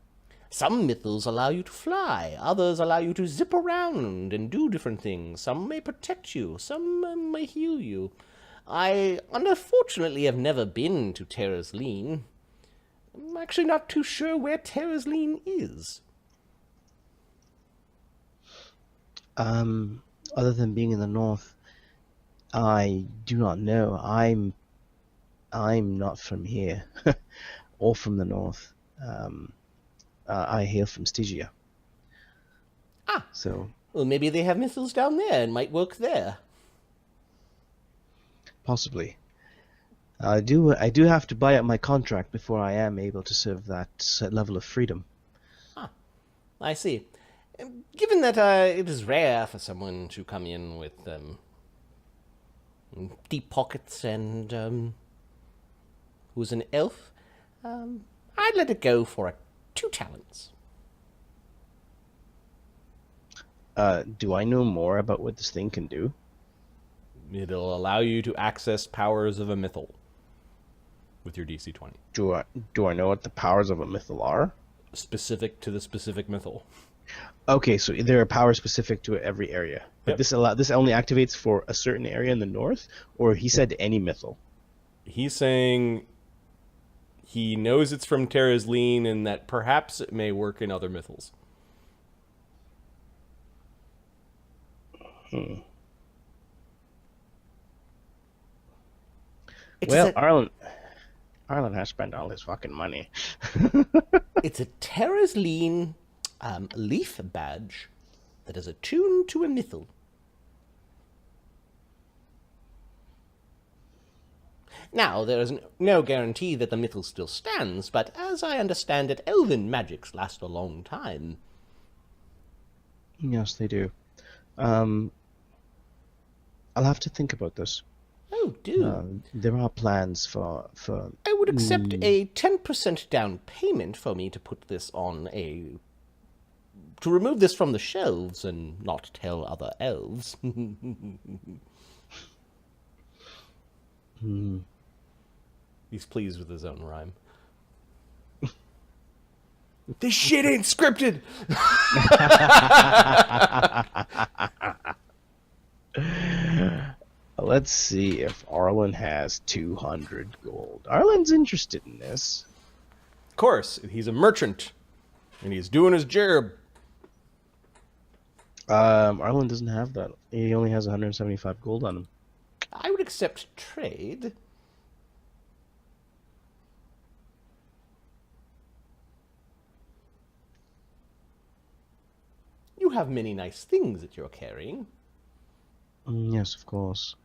Some mythals allow you to fly, others allow you to zip around and do different things. Some may protect you, some may heal you. I, unfortunately, have never been to Terra's Lean. I'm actually not too sure where Terra's Lean is. Other than being in the north, I do not know. I'm not from here, or from the north. I hail from Stygia. Ah, so well, maybe they have mythals down there and might work there. possibly. I do have to buy out my contract before I am able to serve that level of freedom. Ah, I see. Given that it is rare for someone to come in with deep pockets and who's an elf, I'd let it go for 2 talents. Do I know more about what this thing can do? It'll allow you to access powers of a mythal with your DC 20. Do I know what the powers of a mythal are? Specific to the specific mythal. Okay, so there are powers specific to every area. But Yep. this only activates for a certain area in the north, or he said any mythal. He's saying he knows it's from Terra's Lean and that perhaps it may work in other mythals. Well, Arlen has spent all his fucking money. It's a Terra's Lean leaf badge that is attuned to a mythal. Now, there is no guarantee that the mythal still stands, but as I understand it, elven magics last a long time. Yes, they do. I'll have to think about this. Oh, do. There are plans for. I would accept a 10% down payment for me to put this on to remove this from the shelves and not tell other elves. He's pleased with his own rhyme. This shit ain't scripted! Let's see if Arlen has 200 gold. Arlen's interested in this. Of course, he's a merchant and he's doing his job. Arlen doesn't have that. He only has 175 gold on him. I would accept trade. You have many nice things that you're carrying. Yes, of course.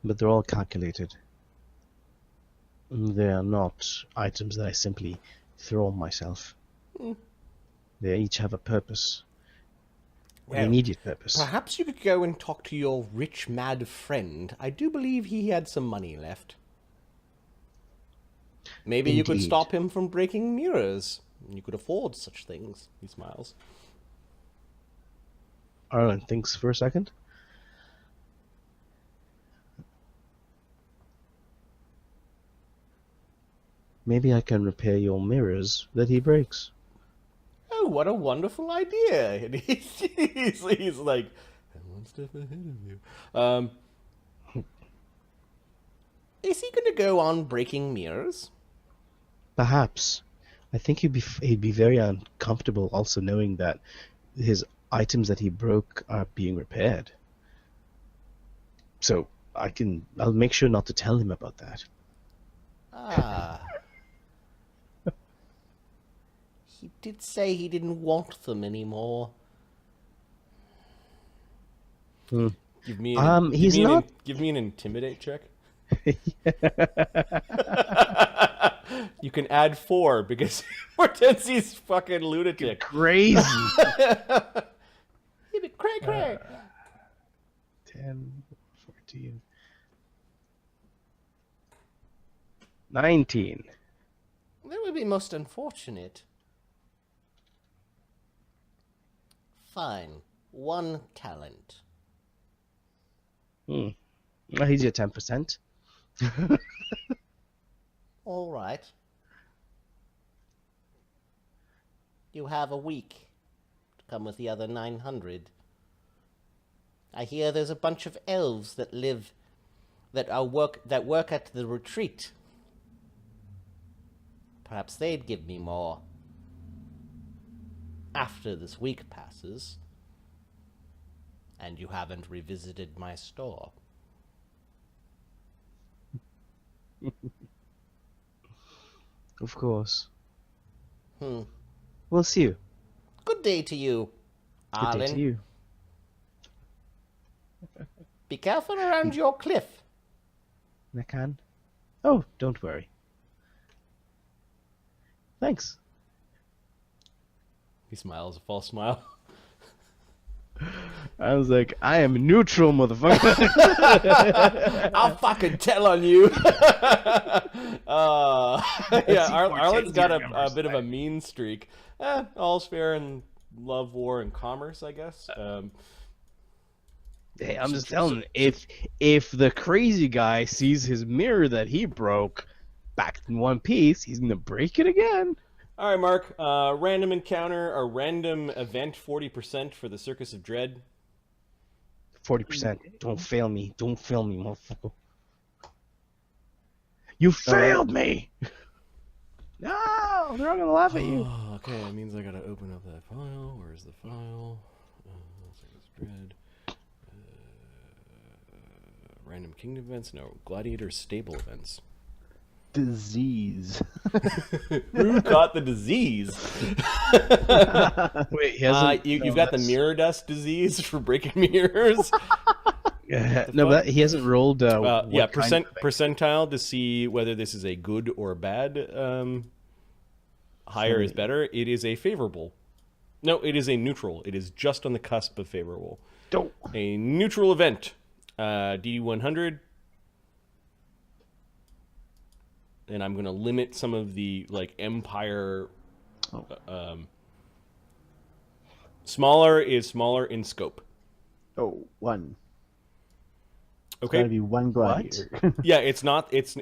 But they're all calculated. They are not items that I simply throw on myself. They each have a purpose. An immediate purpose. Perhaps you could go and talk to your rich, mad friend. I do believe he had some money left. Maybe you could Indeed. stop him from breaking mirrors. You could afford such things. He smiles. Arlen thinks for a second. Maybe I can repair your mirrors that he breaks. Oh, what a wonderful idea! And he's like, I'm one step ahead of you. Is he going to go on breaking mirrors? Perhaps. I think he'd be very uncomfortable also knowing that his items that he broke are being repaired. So I'll make sure not to tell him about that. Ah. He did say he didn't want them anymore. Give me an, give me an intimidate check. You can add 4 because Mortenzie's fucking lunatic. Crazy. He be cray. 10, 14, 19. That would be most unfortunate. Fine. 1 talent. Well, he's your 10%. All right. You have a week to come with the other 900. I hear there's a bunch of elves that work at the retreat. Perhaps they'd give me more after this week passes, and you haven't revisited my store. Of course. Hmm. We'll see you. Good day to you, Good day Arlen. to you. Be careful around your cliff. I can. Oh, don't worry. Thanks. He smiles a false smile. I was like, I am neutral, motherfucker. I'll fucking tell on you. Yeah, Arlen's got a bit of a mean streak. All's fair in love, war, and commerce, I guess. Hey, I'm just telling you, if the crazy guy sees his mirror that he broke back in one piece, he's gonna break it again. All right, Mark. Random encounter or random event 40% for the Circus of Dread. 40%. Don't fail me. Don't fail me, motherfucker. You failed me! No! They're all gonna laugh at you. Oh, okay, that means I gotta open up that file. Where's the file? Circus of Dread. Random kingdom events? No. Gladiator stable events. Disease. Who caught the disease? Wait, he hasn't... You've got the mirror dust disease for breaking mirrors. No, but he hasn't rolled. Yeah, percentile to see whether this is a good or bad. Higher is better. It is a favorable. No, it is a neutral. It is just on the cusp of favorable. Don't. A neutral event. D100. And I'm going to limit some of the like Empire. Smaller is smaller in scope. Oh, 1. Okay. It's gotta be 1 gladiator. Yeah, it's not. It's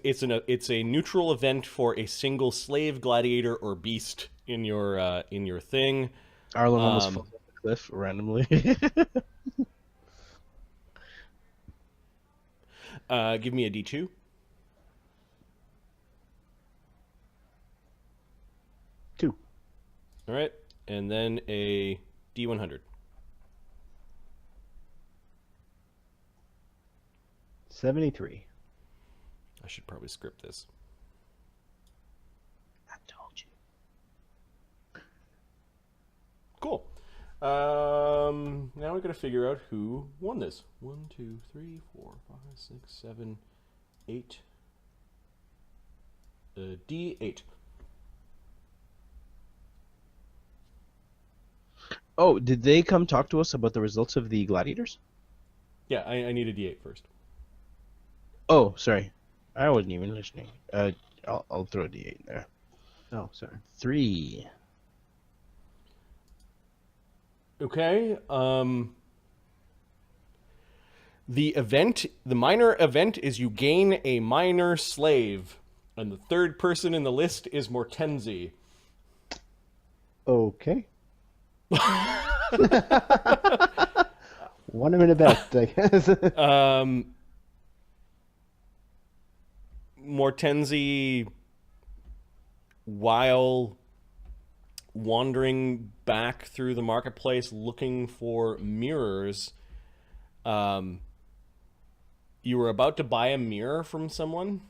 a neutral event for a single slave, gladiator, or beast in your thing. Arlen almost fell off the cliff randomly. Give me a D2. All right, and then a D100. 73. I should probably script this. I told you. Cool. Now we got to figure out who won this. 1, 2, 3, 4, 5, 6, 7, 8. D8. Oh, did they come talk to us about the results of the gladiators? Yeah, I need a D8 first. Oh, sorry. I wasn't even listening. I'll throw a D8 in there. Oh, sorry. 3. Okay. The minor event is you gain a minor slave, and the third person in the list is Mortenzie. Okay. Want him in a bet, I guess. Mortenzie, while wandering back through the marketplace looking for mirrors, you were about to buy a mirror from someone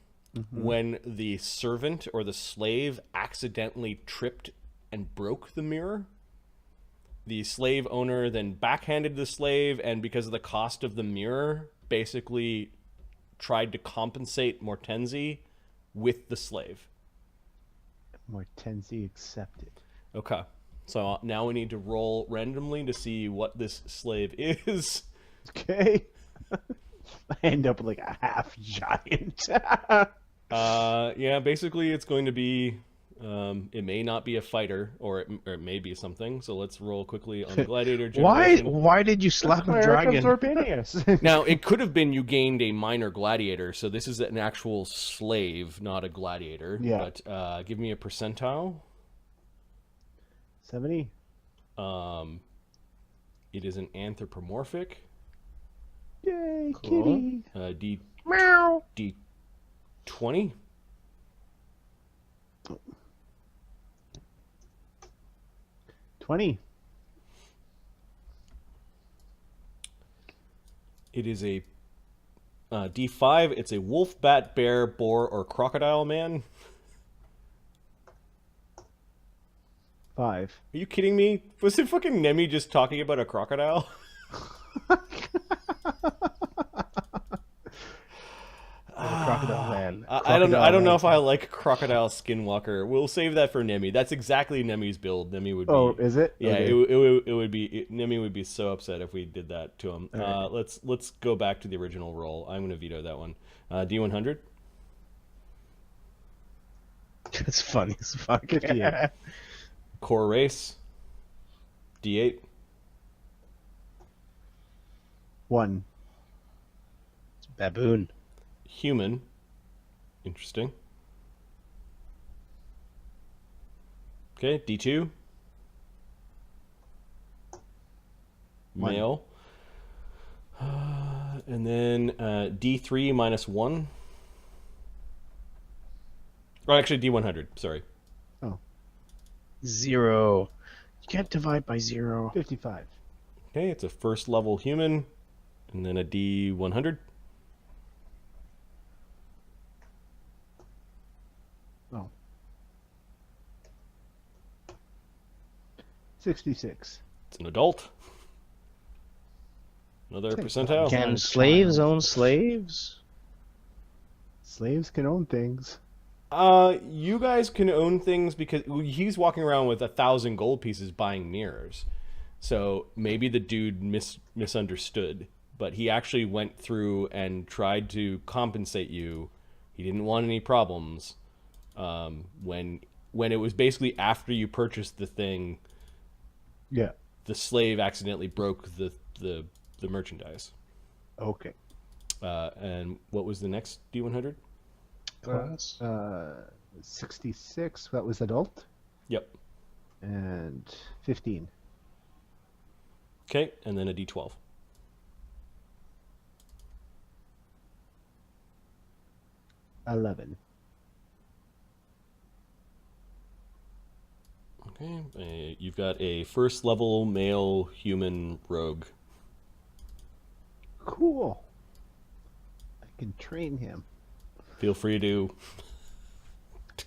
when the servant or the slave accidentally tripped and broke the mirror. the slave owner then backhanded the slave, and because of the cost of the mirror, basically tried to compensate Mortenzie with the slave. Mortenzie accepted. Okay. So now we need to roll randomly to see what this slave is. Okay. I end up like a half giant. Yeah, basically it's going to be, it may not be a fighter, or it may be something. So let's roll quickly on the gladiator generation. Why did you slap a Cleric dragon? of Xorbinius. Now, it could have been you gained a minor gladiator, so this is an actual slave, not a gladiator. Yeah. But give me a percentile. 70. It is an anthropomorphic. Yay, Cool. kitty. Meow. D20. Oh. 20. It is a D5. It's a wolf, bat, bear, boar, or crocodile man. 5. Are you kidding me? Was it fucking Nemi just talking about a crocodile? Crocodile man. I don't know if I like crocodile skinwalker. We'll save that for Nemi. That's exactly Nemi's build. Nemi would be. Oh, is it? Yeah, Okay. it would be. Nemi would be so upset if we did that to him. All Let's go back to the original roll. I'm going to veto that one. D100. That's funny as fuck. 58. Core race. D8. 1. It's baboon. Human. Interesting. Okay, D2. One. Male. And then D3 minus 1. Oh, actually, D100. Sorry. Oh. 0. You can't divide by 0. 55. Okay, it's a first level human. And then a D100. Oh. 66. It's an adult. Another Take percentile. that. Can Child. slaves own slaves? Slaves can own things. You guys can own things because he's walking around with 1,000 gold pieces buying mirrors. So maybe the dude misunderstood, but he actually went through and tried to compensate you. He didn't want any problems. When it was basically after you purchased the thing, Yeah. the slave accidentally broke the merchandise. Okay. And what was the next D100? Class. 66. That was adult. Yep. And 15. Okay, and then a D12. $11. Okay, you've got a first level male human rogue. Cool. I can train him. Feel free to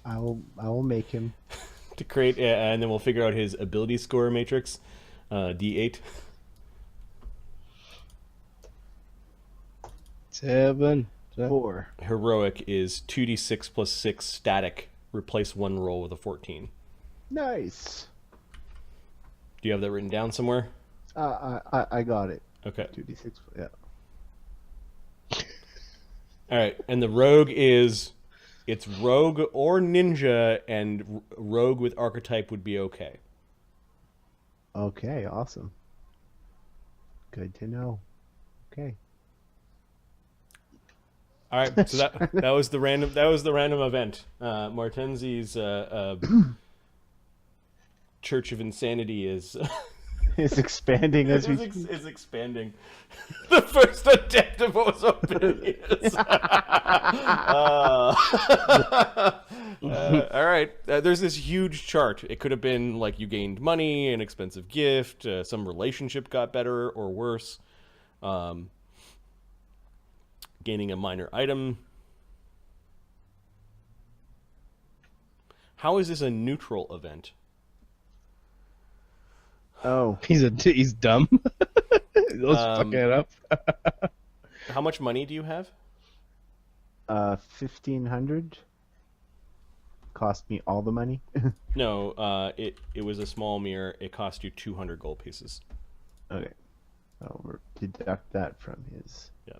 I will make him. create, and then we'll figure out his ability score matrix. D8. 7. 4. Heroic is 2d6 plus 6 static. Replace one roll with a 14. Nice. Do you have that written down somewhere? I got it. Okay. 2d6. Yeah. All right, and the rogue it's rogue or ninja, and rogue with archetype would be okay. Okay. Awesome. Good to know. Okay. All right, so that was the random event. Mortenzie's Church of Insanity is It's expanding as we. is expanding. The first attempt of Xorbinius. All right, there's this huge chart. It could have been like you gained money, an expensive gift, some relationship got better or worse, gaining a minor item. How is this a neutral event? Oh, He's dumb. Those fucking it up. How much money do you have? 1,500. Cost me all the money. No, it was a small mirror. It cost you 200 gold pieces. Okay. I'll deduct that from his. Yeah.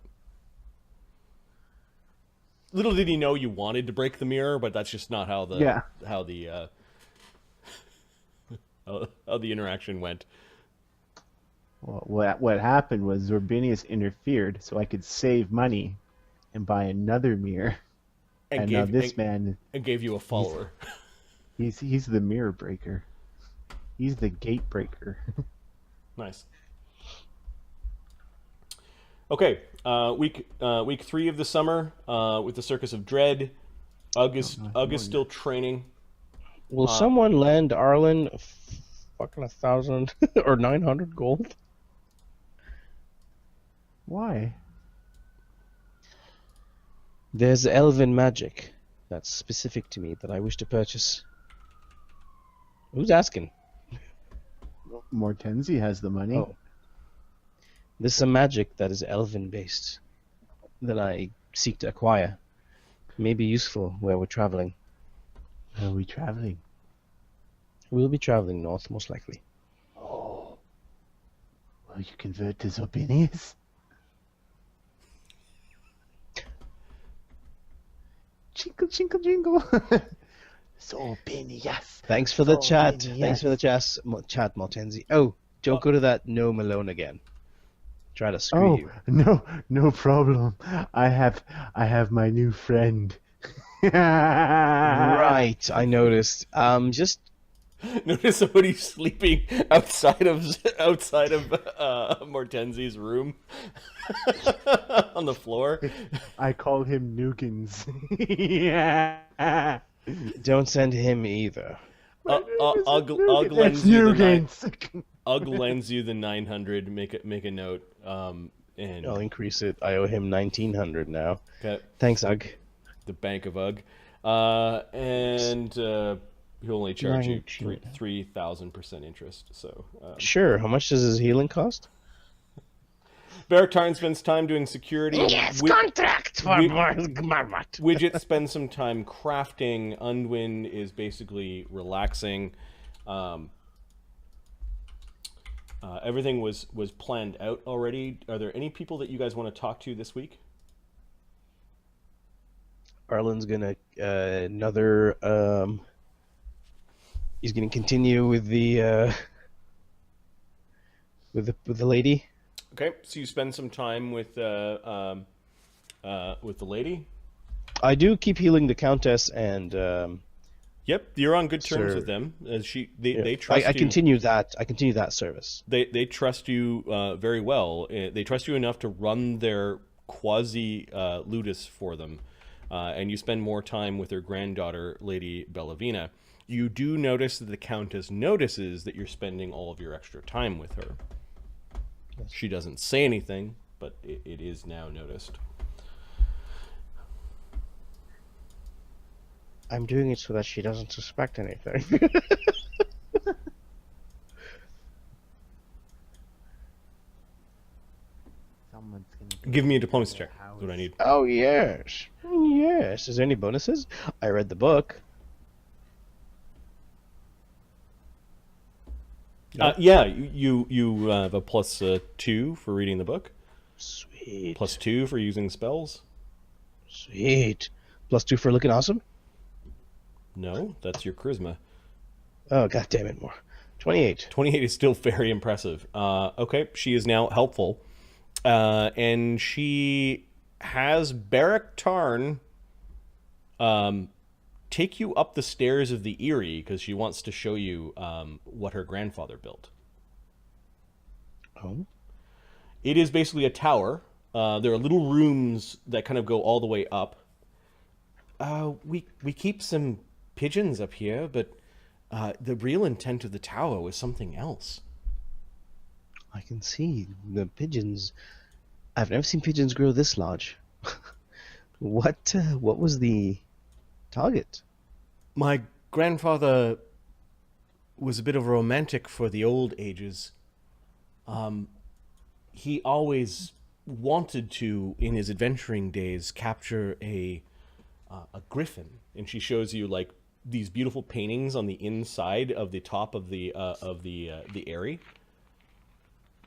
Little did he know you wanted to break the mirror, but that's just not how the how the interaction went. Well, what happened was Xorbinius interfered so I could save money and buy another mirror. And now this man gave you a follower. He's the mirror breaker. He's the gate breaker. Nice. Okay, week 3 of the summer with the Circus of Dread. Ugg is still training. Will someone lend Arlen fucking 1,000 or 900 gold? Why? There's elven magic that's specific to me that I wish to purchase. Who's asking? Mortenzie has the money. Oh. This is a magic that is elven based that I seek to acquire. May be useful where we're traveling. Where are we traveling? We'll be traveling north, most likely. Oh. Will you convert to Xorbinius? Jingle, jingle, jingle. Xorbinius. Thanks for the chat. Thanks for the chat, Mortenzie. Oh, don't go to that No Malone again. Try to screw you. No problem. I have my new friend. Right, I noticed. Just notice somebody sleeping outside of Mortenzie's room on the floor. I call him Nugans. Yeah. Don't send him either. Ugg lends you the 900. Make a note. And I'll increase it. I owe him 1,900 now. Okay. Thanks, Ugg. The Bank of Ugg. And he'll only charge you 3,000% interest. So sure. How much does his healing cost? Baraktarn spends time doing security. Yes, contract for Marmot. Widget spends some time crafting. Unwin is basically relaxing. Everything was planned out already. Are there any people that you guys want to talk to this week? Arlen's gonna he's gonna continue with the lady. Okay, so you spend some time with the lady. I do keep healing the Countess and. Yep, you're on good terms with them. They trust you. I continue that service. They trust you very well. They trust you enough to run their quasi ludus for them, and you spend more time with their granddaughter, Lady Bellevena. You do notice that the Countess notices that you're spending all of your extra time with her. Yes. She doesn't say anything, but it is now noticed. I'm doing it so that she doesn't suspect anything. Give me a diplomacy check. That's what I need. Oh, yes. Yes. Is there any bonuses? I read the book. Yeah, you have a +2 for reading the book. Sweet. +2 for using spells. Sweet. +2 for looking awesome? No, that's your charisma. Oh, god damn it, more. 28. 28 is still very impressive. Okay, she is now helpful. And she has Baraktarn take you up the stairs of the Eyrie because she wants to show you what her grandfather built. Oh? It is basically a tower. There are little rooms that kind of go all the way up. We keep some pigeons up here, but the real intent of the tower was something else. I can see the pigeons. I've never seen pigeons grow this large. What was the target? My grandfather was a bit of a romantic for the old ages, he always wanted to, in his adventuring days, capture a griffin. And she shows you like these beautiful paintings on the inside of the top of the eyrie.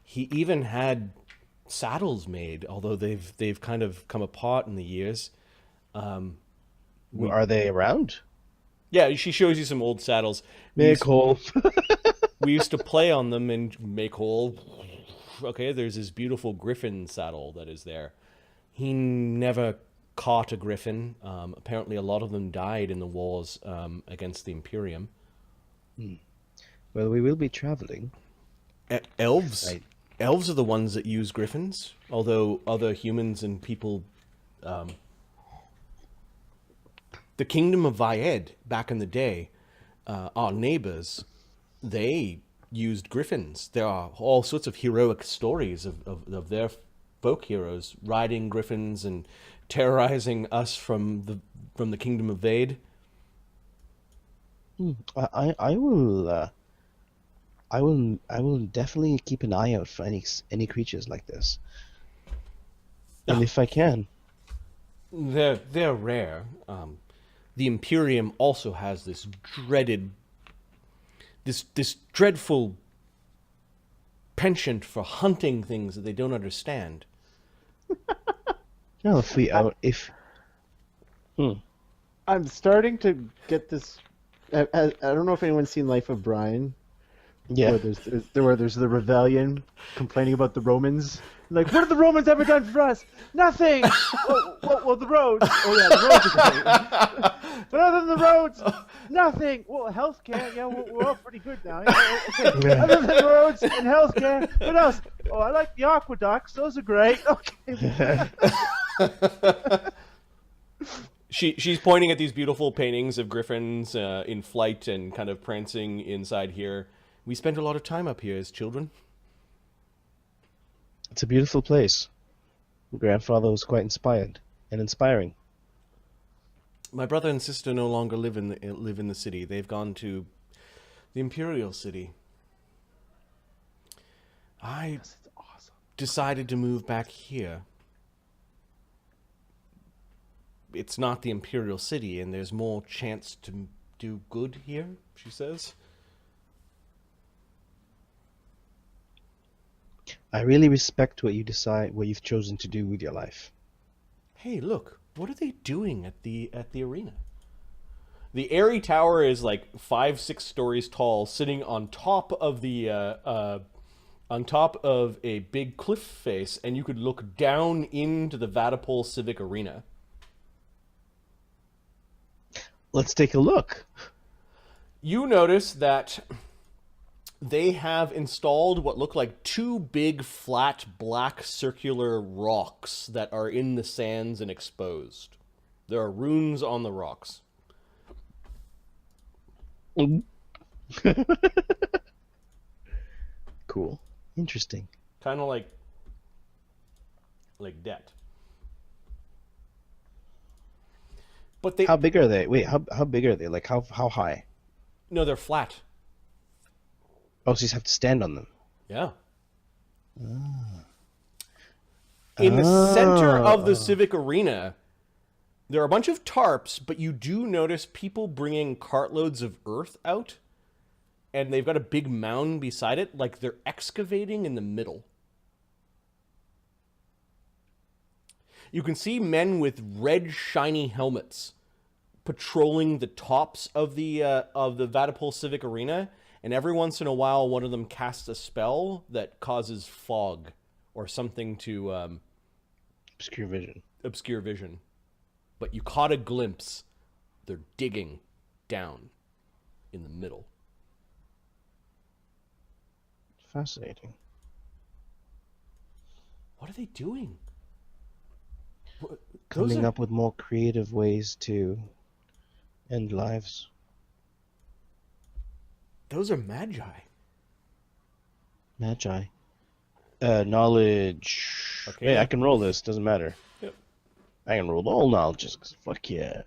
He even had saddles made, although they've kind of come apart in the years. Are they around? Yeah, she shows you some old saddles. Make hole. We used to play on them and make hole. Okay, there's this beautiful griffin saddle that is there. He never caught a griffin. Apparently a lot of them died in the wars against the Imperium. Well, we will be traveling. Elves? Right. Elves are the ones that use griffins, although other humans and people... the Kingdom of Vaed, back in the day, our neighbors, they used griffins. There are all sorts of heroic stories of their folk heroes riding griffins and terrorizing us from the Kingdom of Vaed. I will definitely keep an eye out for any creatures like this. And if I can. They're rare. The Imperium also has this dreadful penchant for hunting things that they don't understand. No, I'm starting to get this. I don't know if anyone's seen Life of Brian. Yeah. Where there's the rebellion complaining about the Romans. Like, what have the Romans ever done for us? Nothing! Well, the roads. Oh, yeah, the roads are great. But other than the roads, nothing. Well, healthcare, yeah, we're all pretty good now. Yeah, okay. Other than the roads and healthcare, what else? Oh, I like the aqueducts. Those are great. Okay. She's pointing at these beautiful paintings of griffins in flight and kind of prancing inside here. We spent a lot of time up here as children. It's a beautiful place. Grandfather was quite inspired and inspiring. My brother and sister no longer live in the city. They've gone to the Imperial city. I decided to move back here. It's not the Imperial city, and there's more chance to do good here, she says. I really respect what you've chosen to do with your life. Hey, look, what are they doing at the arena? The Airy Tower is like 5-6 stories tall, sitting on top of a big cliff face, and you could look down into the Vaddapol Civic Arena. Let's take a look. You notice that they have installed what look like 2 big, flat, black, circular rocks that are in the sands and exposed. There are runes on the rocks. Cool. Interesting. Kind of like debt. But they... How big are they? Wait, how big are they? Like, how high? No, they're flat. Oh, so you just have to stand on them. Yeah. In the center of the Civic Arena, there are a bunch of tarps, but you do notice people bringing cartloads of earth out, and they've got a big mound beside it, like they're excavating in the middle. You can see men with red, shiny helmets patrolling the tops of the Vaddapol Civic Arena, and every once in a while, one of them casts a spell that causes fog or something to obscure vision. But you caught a glimpse. They're digging down in the middle. Fascinating. What are they doing? Coming up with more creative ways to end lives. Those are magi. Magi. Knowledge. Okay. Hey, I can roll this. Doesn't matter. Yep. I can roll all knowledges. 'Cause fuck yeah.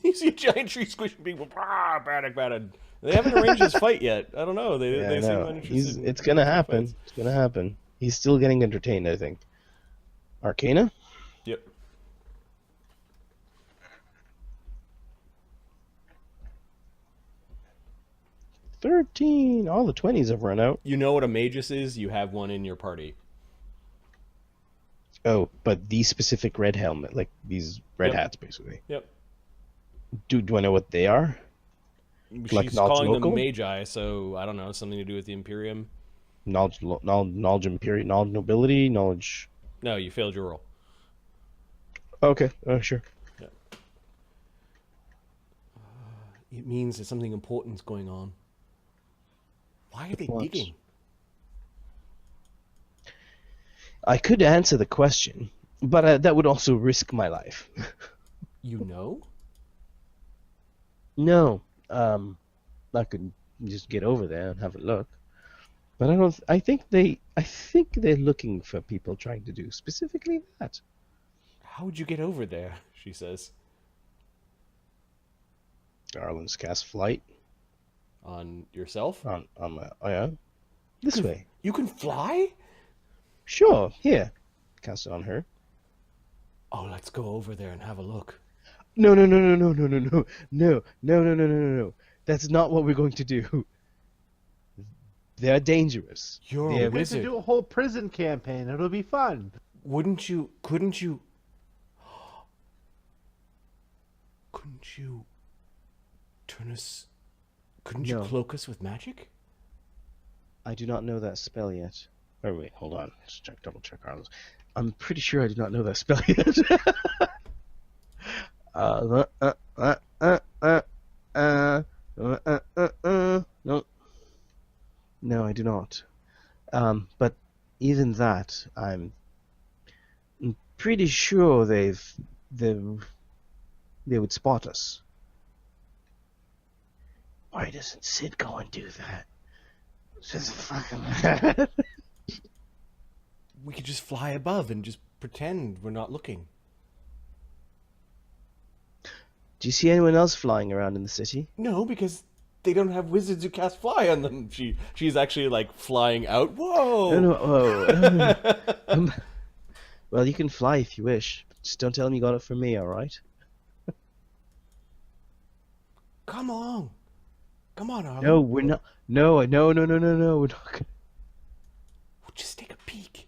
You see a giant tree squishing people. Panic. They haven't arranged his fight yet. I don't know. They I seem know. uninterested. It's gonna happen. fights. It's gonna happen. He's still getting entertained, I think. Arcana? Yep. $13. All the 20s have run out. You know what a magus is? You have one in your party. Oh, but these specific red helmet, like these red Yep. hats, basically. Yep. Do I know what they are? Like She's knowledge calling them local? magi, so I don't know, something to do with the Imperium. Knowledge, imperial, knowledge nobility, knowledge. No, you failed your roll. Okay, sure. It means that something important's going on. Why are they What? digging? I could answer the question, but that would also risk my life. You know? No, I could just get over there and have a look. But I don't. I think they're looking for people trying to do specifically that. How would you get over there? She says. Arlen's cast flight On yourself? on my. Oh yeah, this way. You can fly? Sure. Here, cast it on her. Oh, let's go over there and have a look. No. That's not what we're going to do. They're dangerous. You're They're a We wizard. could do a whole prison campaign. It'll be fun. Couldn't you turn us, couldn't you No. cloak us with magic? I do not know that spell yet. Oh wait, hold on. Let's double check Arlen's. I'm pretty sure I do not know that spell yet. No, I do not. But even that, I'm pretty sure they would spot us. Why doesn't Sid go and do that? Just fucking. We could just fly above and just pretend we're not looking. Do you see anyone else flying around in the city? No, because they don't have wizards who cast fly on them. She's actually like flying out. Whoa! No. Well, you can fly if you wish. Just don't tell them you got it from me, all right? Come on, Arlen. No, we're not. No. We're not gonna. We'll just take a peek.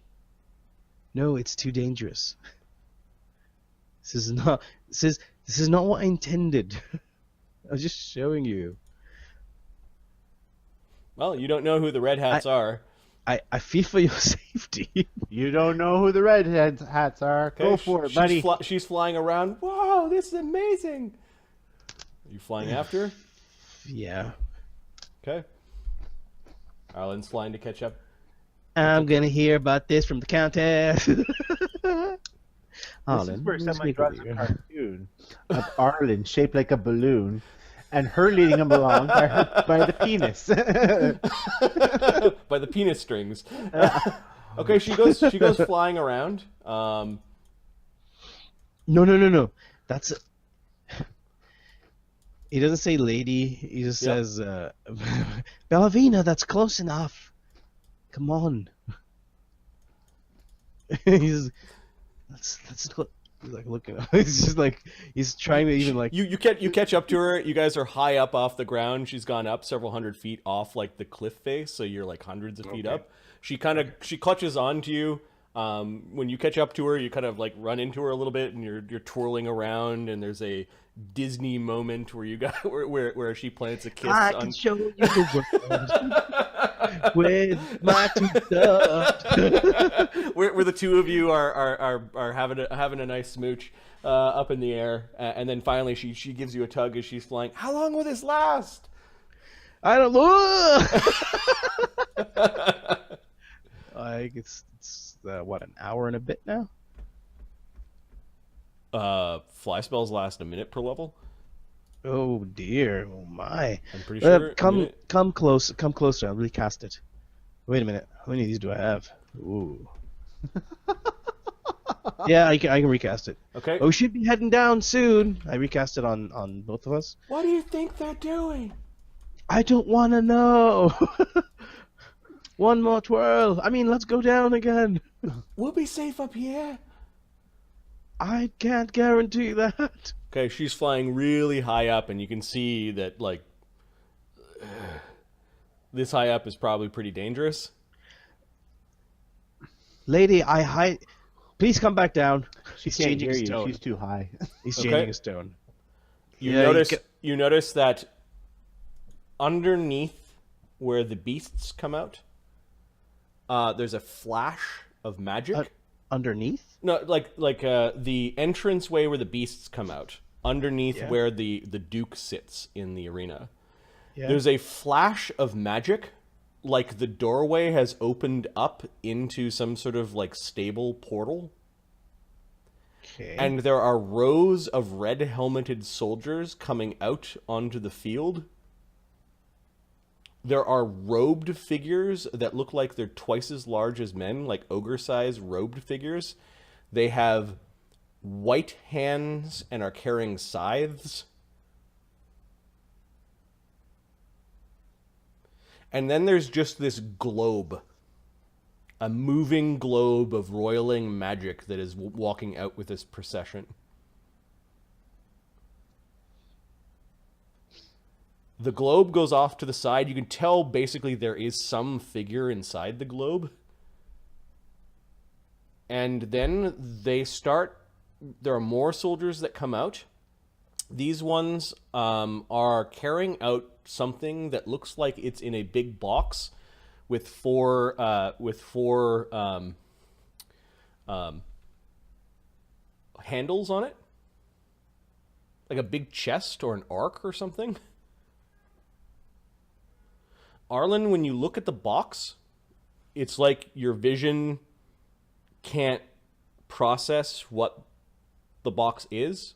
No, it's too dangerous. This is not what I intended. I was just showing you. Well, you don't know who the red hats are. I fear for your safety. You don't know who the red hats are. Go for it, buddy. She's flying around. Whoa, this is amazing. Are you flying after her? Yeah. Okay. Arlen's flying to catch up. I'm gonna hear about this from the countess. This Arlen, is where let's somebody make draws a a beer. cartoon of Arlen shaped like a balloon, and her leading him along by the penis. By the penis strings. Okay, she goes flying around. No. That's. He doesn't say lady. He just says, Bellevena. That's close enough. Come on. That's not. He's like looking. He's just like he's trying to even like. You catch up to her. You guys are high up off the ground. She's gone up several hundred feet off like the cliff face, so you're like hundreds of feet up. She clutches onto you. When you catch up to her, you kind of like run into her a little bit, and you're twirling around, and there's a Disney moment where you got where she plants a kiss I on. can show you the world with my two thumbs. where the two of you are having a nice smooch up in the air, and then finally she gives you a tug as she's flying. How long will this last? I don't know. I think it's what, an hour and a bit now? Fly spells last a minute per level. Oh dear, oh my! I'm pretty sure. Come closer. I'll recast it. Wait a minute. How many of these do I have? Ooh. Yeah, I can recast it. Okay. Oh, we should be heading down soon. I recast it on both of us. What do you think they're doing? I don't want to know. One more twirl. I mean, let's go down again. We'll be safe up here. I can't guarantee that. Okay, she's flying really high up, and you can see that, like, this high up is probably pretty dangerous. Lady, please come back down. She He's can't changing hear his you. tone. She's too high. He's Okay. changing his tone. You Yeah, you notice that underneath where the beasts come out, there's a flash of magic. Underneath? No, like the entranceway where the beasts come out, underneath Yeah. where the Duke sits in the arena. Yeah. There's a flash of magic, like the doorway has opened up into some sort of like stable portal. Okay. And there are rows of red-helmeted soldiers coming out onto the field. There are robed figures that look like they're twice as large as men, like ogre-sized robed figures. They have white hands and are carrying scythes. And then there's just this globe. A moving globe of roiling magic that is walking out with this procession. The globe goes off to the side. You can tell basically there is some figure inside the globe. And then there are more soldiers that come out. These ones are carrying out something that looks like it's in a big box with four handles on it, like a big chest or an ark or something. Arlen, when you look at the box, it's like your vision can't process what the box is.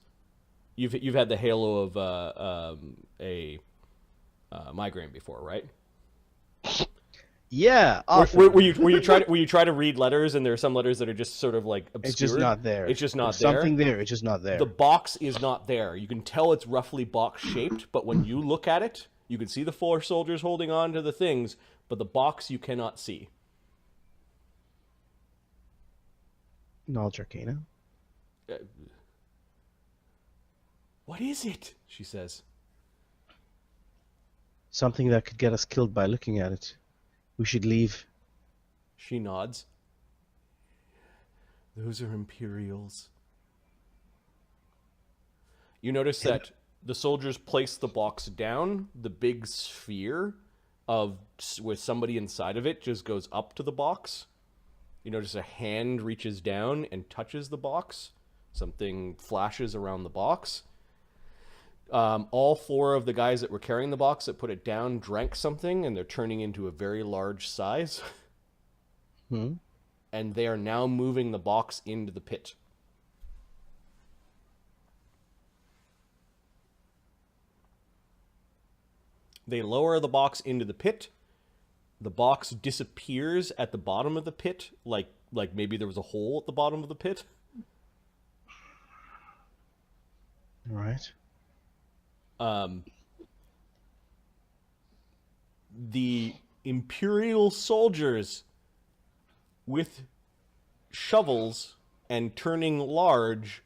You've had the halo of a migraine before, right? Yeah. Where you try to read letters, and there are some letters that are just sort of like obscured. It's just not there. It's just not There's there. something there. It's just not there. The box is not there. You can tell it's roughly box shaped, but when you look at it, you can see the four soldiers holding on to the things, but the box you cannot see. Knowledge Arcana. What is it? She says. Something that could get us killed by looking at it. We should leave. She nods. Those are Imperials. You notice that the soldiers place the box down. The big sphere with somebody inside of it just goes up to the box. You notice a hand reaches down and touches the box. Something flashes around the box. All four of the guys that were carrying the box that put it down drank something, and they're turning into a very large size. And they are now moving the box into the pit. They lower the box into the pit. The box disappears at the bottom of the pit, like maybe there was a hole at the bottom of the pit. All right. The Imperial soldiers with shovels and turning large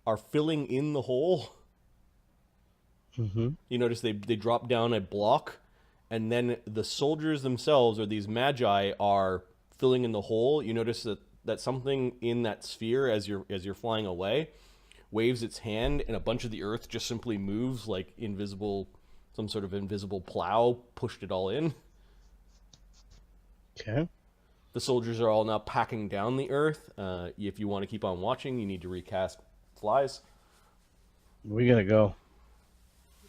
are filling in the hole. You notice they drop down a block, and then the soldiers themselves, or these magi, are filling in the hole. You notice that something in that sphere as you're flying away waves its hand, and a bunch of the earth just simply moves like some sort of invisible plow pushed it all in. Okay. The soldiers are all now packing down the earth. If you want to keep on watching, you need to recast flies. We gotta go.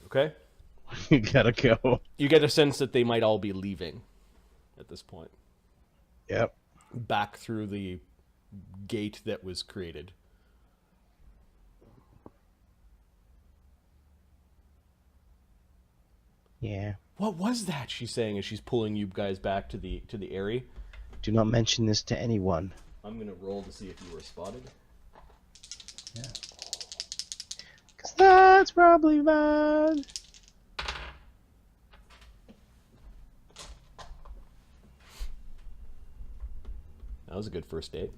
Okay? We gotta go. You get a sense that they might all be leaving at this point. Yep. Back through the gate that was created. Yeah. What was that? She's saying as she's pulling you guys back to the area. Do not mention this to anyone. I'm gonna roll to see if you were spotted. Yeah. 'Cause that's probably bad. was a good first date.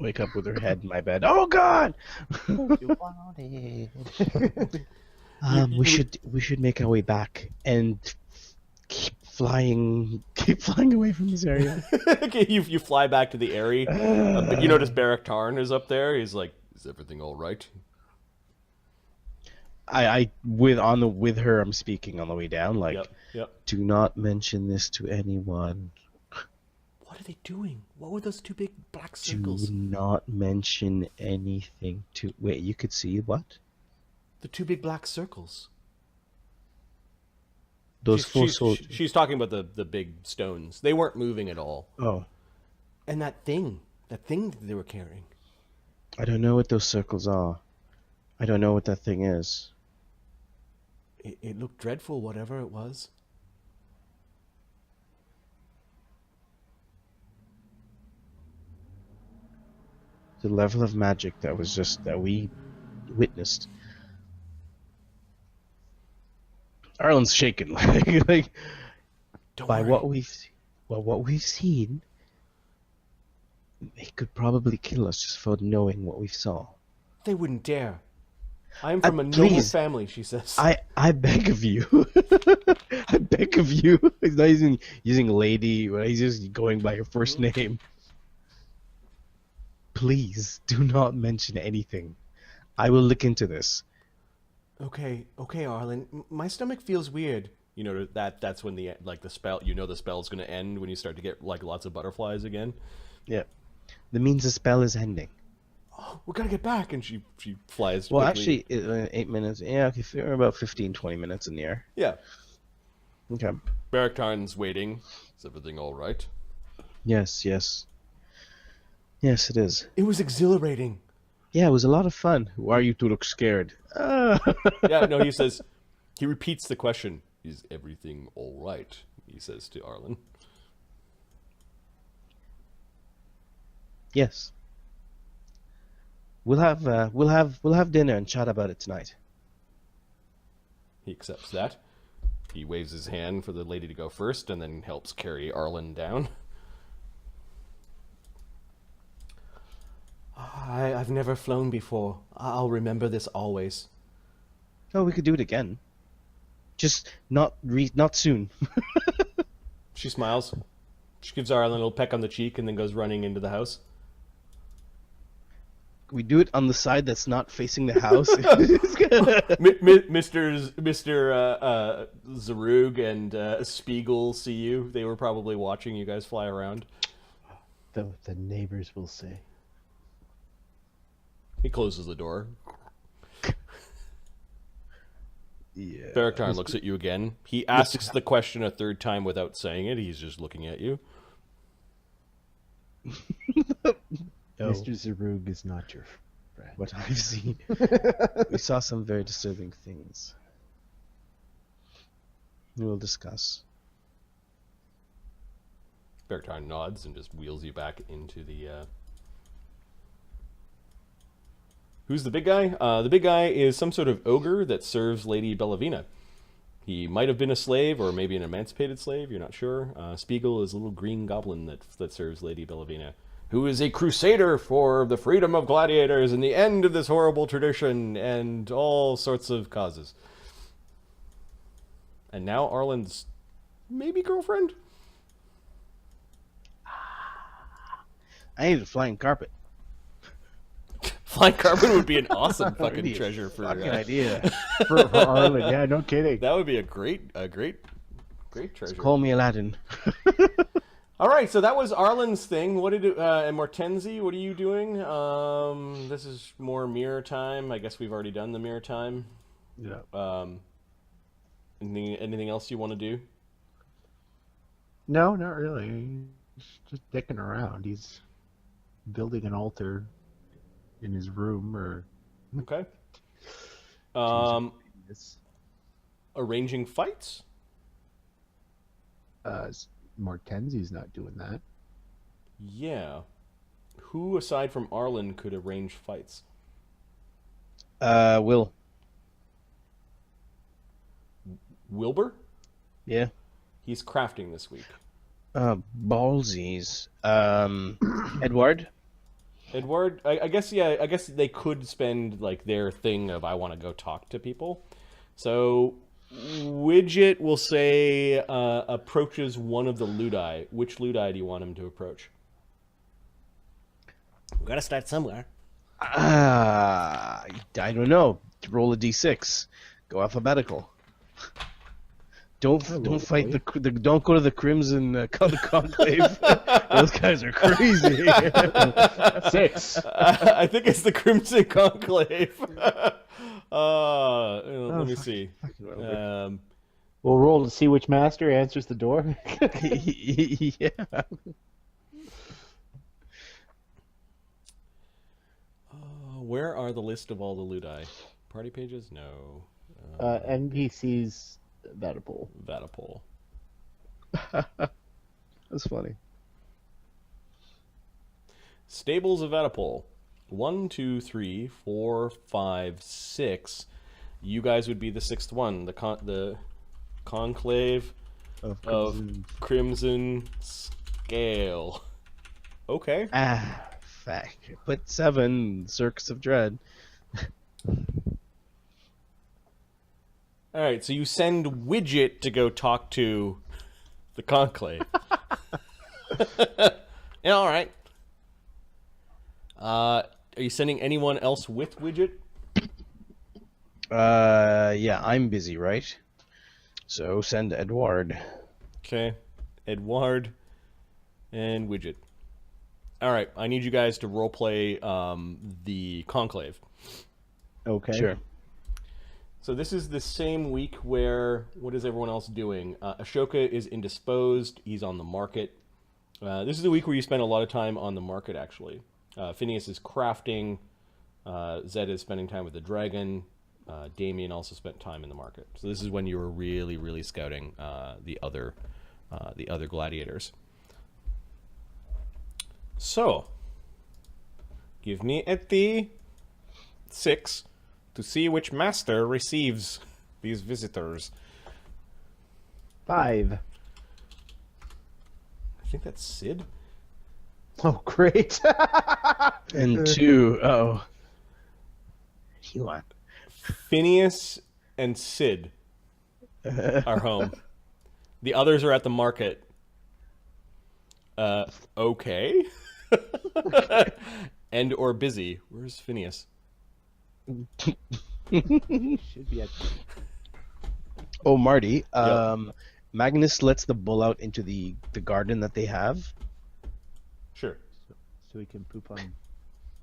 Wake up with her head in my bed. Oh God! You wanted. We should make our way back and keep flying away from this area. Okay, you fly back to the area. But you notice Barak Tarn is up there. He's like, "Is everything all right?" With her, I'm speaking on the way down. Like, Yep. do not mention this to anyone. What are they doing? What were those two big black circles? Do not mention anything to. Wait, you could see what? The two big black circles. Those four soldiers. She's talking about the big stones. They weren't moving at all. Oh, And that thing that they were carrying. I don't know what those circles are. I don't know what that thing is. It looked dreadful, whatever it was. The level of magic that we witnessed. Arlen's shaken, like Don't by worry. what we've seen. They could probably kill us just for knowing what we saw. They wouldn't dare. I am from a noble please. family, she says. I beg of you. I beg of you. He's not using lady, but he's just going by her first name. Please do not mention anything. I will look into this. Okay, Arlen. My stomach feels weird. You know that's when the spell. You know the spell's going to end when you start to get like lots of butterflies again. Yeah, that means the spell is ending. Oh, we gotta get back, and she flies. Well, quickly. actually, 8 minutes. Yeah, okay, we're about 15, 20 minutes in the air. Yeah. Okay. Barak Tarn's waiting. Is everything all right? Yes, it is. It was exhilarating. Yeah, it was a lot of fun. Why are you to look scared? Yeah, no, he repeats the question. Is everything all right? He says to Arlen. Yes. We'll have dinner and chat about it tonight. He accepts that. He waves his hand for the lady to go first and then helps carry Arlen down. I've never flown before. I'll remember this always. Oh, we could do it again. Just not soon. She smiles. She gives Arlen a little peck on the cheek and then goes running into the house. We do it on the side that's not facing the house. Mr. Zarug and Spiegel see you. They were probably watching you guys fly around. The neighbors will say. He closes the door. Yeah. Barak Tarn looks at you again. He asks the question a third time without saying it. He's just looking at you. No, Mr. Zarug is not your friend. what I've seen. We saw some very disturbing things. We will discuss. Barak Tarn nods and just wheels you back into the... Who's the big guy? The big guy is some sort of ogre that serves Lady Bellevena. He might have been a slave, or maybe an emancipated slave, you're not sure. Spiegel is a little green goblin that serves Lady Bellevena, who is a crusader for the freedom of gladiators and the end of this horrible tradition and all sorts of causes. And now Arlen's maybe girlfriend? I need a flying carpet. Flying carpet would be an awesome fucking Really treasure for fucking idea. for Arlen, yeah, no kidding. That would be a great treasure. Call me Aladdin. All right, so that was Arlen's thing. What did and Mortenzie? What are you doing? This is more mirror time. I guess we've already done the mirror time. Yeah. Anything else you want to do? No, not really. He's just dicking around. He's building an altar in his room, or Okay. this. Arranging fights. Mortenzie's not doing that. Yeah. Who aside from Arlen could arrange fights? Will. Wilbur? Yeah. He's crafting this week. Ballsies. Eduard? Edward, I guess, yeah, I guess they could spend, like, their thing of I want to go talk to people. So, Widget will say approaches one of the ludi. Which ludi do you want him to approach? We gotta start somewhere. I don't know. Roll a d6. Go alphabetical. Don't fight don't go to the Crimson Conclave. Those guys are crazy. 6. I think it's the Crimson Conclave. Let me see. We'll roll to see which master answers the door. Yeah. Where are the list of all the ludi? Party pages? No. NPC's Vaddapol. Vaddapol. That's funny. Stables of Vaddapol. 1, 2, 3, 4, 5, 6. You guys would be the sixth one. The Conclave of Crimson Scale. Okay. Fact. Put 7. Circus of Dread. All right, so you send Widget to go talk to the Conclave. Yeah, all right. Are you sending anyone else with Widget? Yeah, I'm busy, right? So send Eduard. Okay, Eduard and Widget. All right, I need you guys to roleplay the Conclave. Okay. Sure. So this is the same week where, what is everyone else doing? Ashoka is indisposed. He's on the market. This is the week where you spend a lot of time on the market, actually. Phineas is crafting. Zed is spending time with the dragon. Damien also spent time in the market. So this is when you were really, really scouting the other gladiators. So, give me a D6 to see which master receives these visitors. 5. I think that's Sid. Oh, great. And 2. Oh. You want? Phineas and Sid are home. The others are at the market. Okay. And or busy. Where's Phineas? Should be at. Oh, Marty. Magnus lets the bull out into the garden that they have, Sure. So he can poop on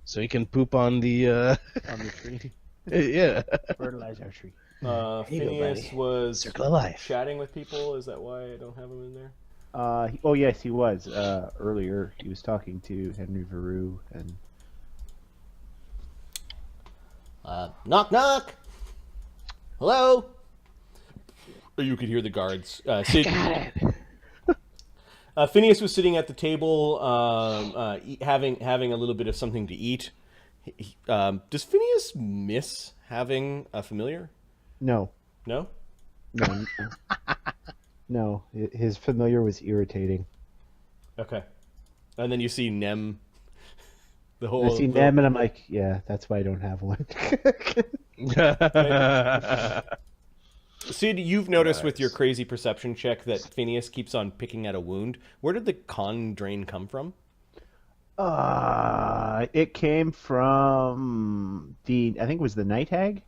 so he can poop on the. the tree. Yeah. Fertilize our tree. Phineas buddy. was Circle of life. chatting with people. Is that why I don't have him in there? Oh yes, he was. Earlier, he was talking to Henry Veru and. Knock, knock. Hello. You could hear the guards. Sid, Phineas was sitting at the table, having a little bit of something to eat. Does Phineas miss having a familiar? No. No. No. No. His familiar was irritating. Okay. And then you see Nem. The I whole. see them and I'm like, yeah, that's why I don't have one. Sid, you've noticed with your crazy perception check that Phineas keeps on picking at a wound. Where did the con drain come from? It came from I think it was the Night Hag.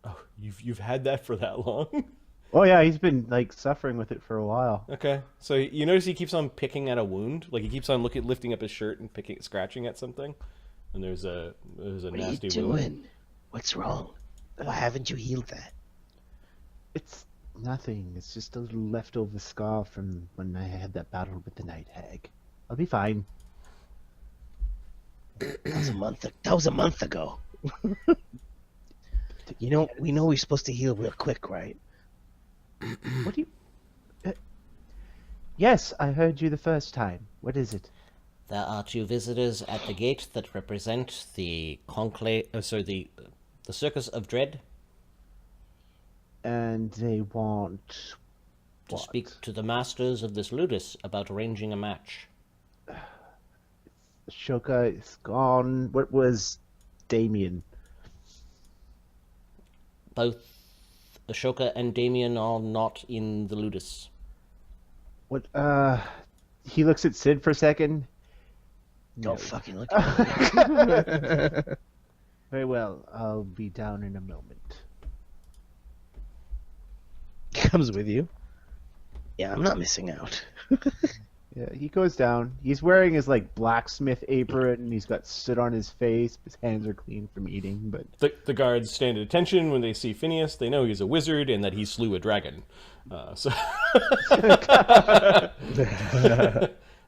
Oh, you've had that for that long? Oh yeah, he's been like suffering with it for a while. Okay, so you notice he keeps on picking at a wound, like he keeps on lifting up his shirt and scratching at something, and there's a nasty What are you wound. doing? What's wrong? Why haven't you healed that? It's nothing. It's just a little leftover scar from when I had that battle with the Night Hag. I'll be fine. That was a month ago. We know we're supposed to heal real quick, right? What do you? Yes, I heard you the first time. What is it? There are 2 visitors at the gate that represent the conclave. The Circus of Dread. And they want To What? speak to the masters of this ludus about arranging a match. Ashoka is gone. What was Damien? Both Ashoka and Damian are not in the ludus. What? He looks at Sid for a second. Don't fucking look at me. Very well. I'll be down in a moment. He comes with you. Yeah, I'm not missing out. Yeah, he goes down. He's wearing his like blacksmith apron, and he's got soot on his face. His hands are clean from eating, but The guards stand at attention when they see Phineas. They know he's a wizard and that he slew a dragon. They're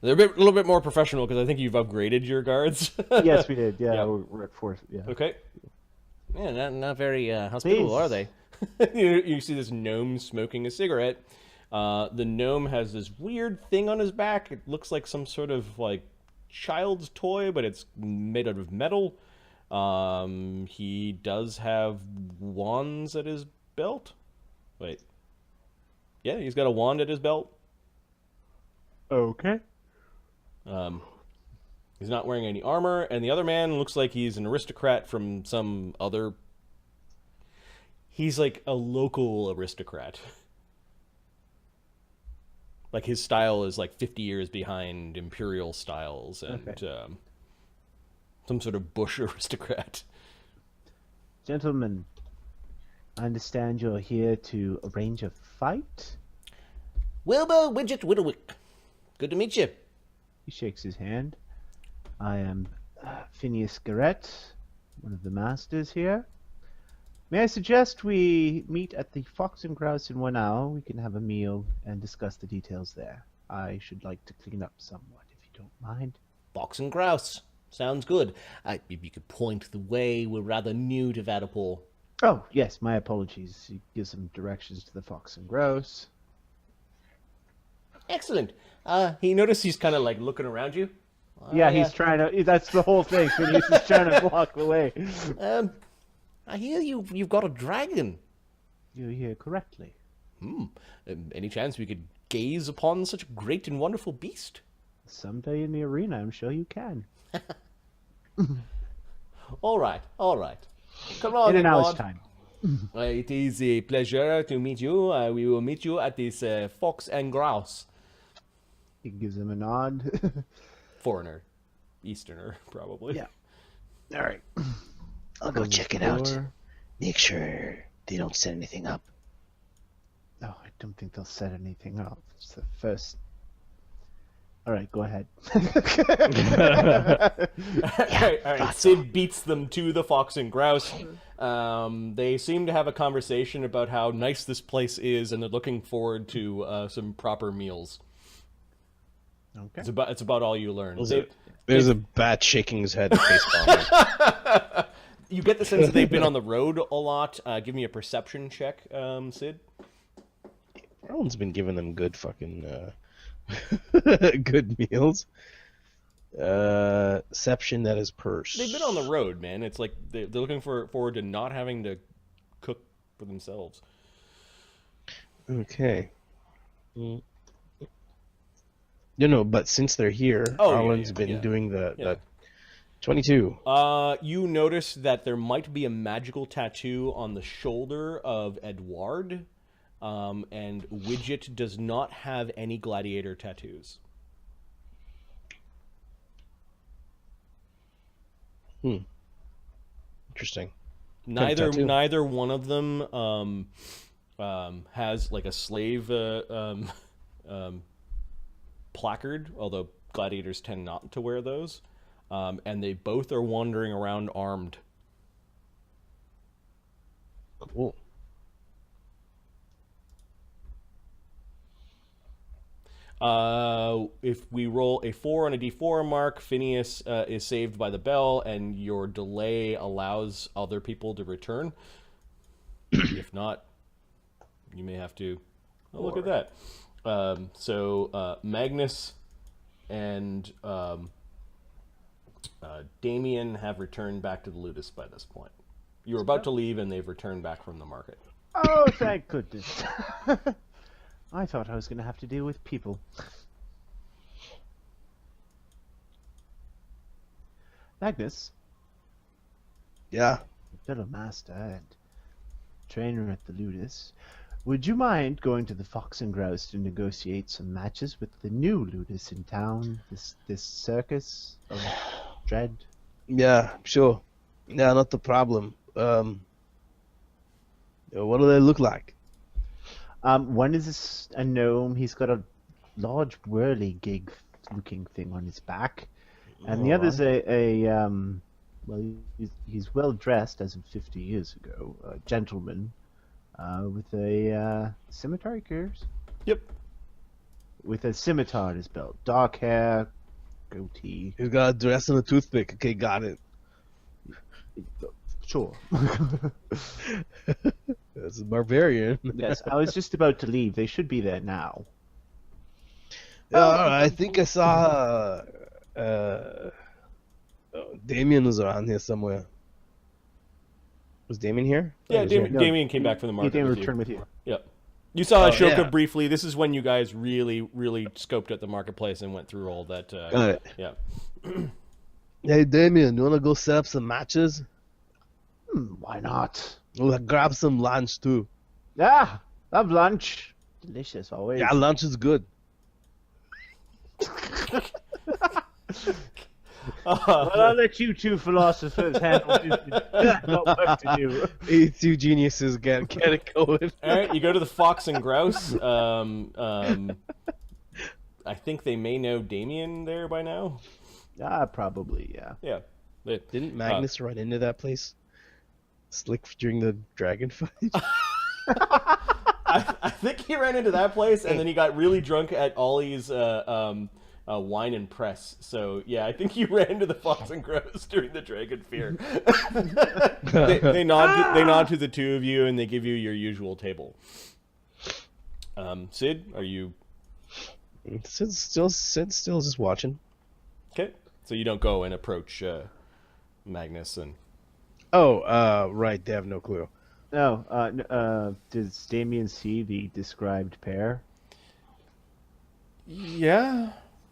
a little bit more professional because I think you've upgraded your guards. yes, we did. Yeah, Yeah. we're at 4. Yeah. Okay. Yeah, not very hospitable, Please. are they? You see this gnome smoking a cigarette. The gnome has this weird thing on his back. It looks like some sort of like child's toy, but it's made out of metal. He does have wands at his belt. Wait. Yeah, he's got a wand at his belt. Okay. He's not wearing any armor, and the other man looks like he's an aristocrat from some other... He's like a local aristocrat. Like his style is like 50 years behind Imperial styles and some sort of bush aristocrat. Gentlemen, I understand you're here to arrange a fight? Wilbur Widget Whittlewick. Good to meet you. He shakes his hand. I am Phineas Garrett, one of the masters here. May I suggest we meet at the Fox and Grouse in 1 hour? We can have a meal and discuss the details there. I should like to clean up somewhat, if you don't mind. Fox and Grouse. Sounds good. If you could point the way, we're rather new to Vaddapol. Oh, yes, my apologies. He gives some directions to the Fox and Grouse. Excellent. He noticed he's kind of like looking around you. Yeah, he's trying to... That's the whole thing. Phineas is trying to block the way. I hear you've got a dragon. You hear correctly. Any chance we could gaze upon such a great and wonderful beast? Someday in the arena, I'm sure you can. All right. Come on, In an hour's Eduard. time. It is a pleasure to meet you. We will meet you at this Fox and Grouse. He gives him a nod. Foreigner. Easterner, probably. Yeah. All right. I'll go check it out. Make sure they don't set anything up. No, I don't think they'll set anything up. It's the first... Alright, go ahead. All right. Sid beats them to the Fox and Grouse. They seem to have a conversation about how nice this place is, and they're looking forward to some proper meals. Okay. It's about all you learn. There's a bat shaking his head face palm. You get the sense that they've been on the road a lot. Give me a perception check, Sid. Everyone's been giving them good fucking good meals. Deception, that is purse. They've been on the road, man. It's like they're looking forward to not having to cook for themselves. Okay. No, but since they're here, Arlen's been doing that 22. You notice that there might be a magical tattoo on the shoulder of Eduard, and Widget does not have any gladiator tattoos. Interesting. Neither one of them has like a slave placard, although gladiators tend not to wear those. And they both are wandering around armed. Cool. If we roll a 4 on a d4 mark, Phineas is saved by the bell, and your delay allows other people to return. If not, you may have to... Oh, look at that. So Magnus and Damian have returned back to the ludus by this point. You were about to leave, and they've returned back from the market. Oh, thank goodness. I thought I was going to have to deal with people. Magnus, Yeah. fellow master and trainer at the Ludus, would you mind going to the Fox and Grouse to negotiate some matches with the new Ludus in town? This Circus of Dread? Yeah, sure. Yeah, not the problem. What do they look like? One is a gnome. He's got a large whirligig looking thing on his back. And the other's well, he's well dressed as of 50 years ago, a gentleman with a scimitar, he carries? Yep. With a scimitar at his belt. Dark hair, goatee. He's got a dress and a toothpick. Okay, got it. Sure. That's a barbarian. Yes, I was just about to leave. They should be there now. Yeah, I think I saw Damien was around here somewhere. Was Damien here? Yeah, he's right. Damien came back from the He market. didn't with return you. with you. Yep. You saw Ashoka yeah. briefly. This is when you guys really scoped out the marketplace and went through all that. Got it. Yeah. Hey, Damien, you want to go set up some matches? Why not? We'll grab some lunch, too. Ah, love lunch. Delicious, always. Yeah, lunch is good. Well, I'll let you two philosophers handle this. Got work to do. You two geniuses get it going. All right, you go to the Fox and Grouse. I think they may know Damien there by now. Probably, yeah. Yeah. Didn't Magnus run into that place? Slick during the dragon fight? I think he ran into that place, and then he got really drunk at Ollie's wine and press. So yeah, I think you ran into the Fox and Grouse during the Dragon Fear. they nod to the two of you, and they give you your usual table. Sid, are you? Sid's still just watching. Okay, so you don't go and approach Magnus and. Oh, right. They have no clue. No, does Damien see the described pair? Yeah.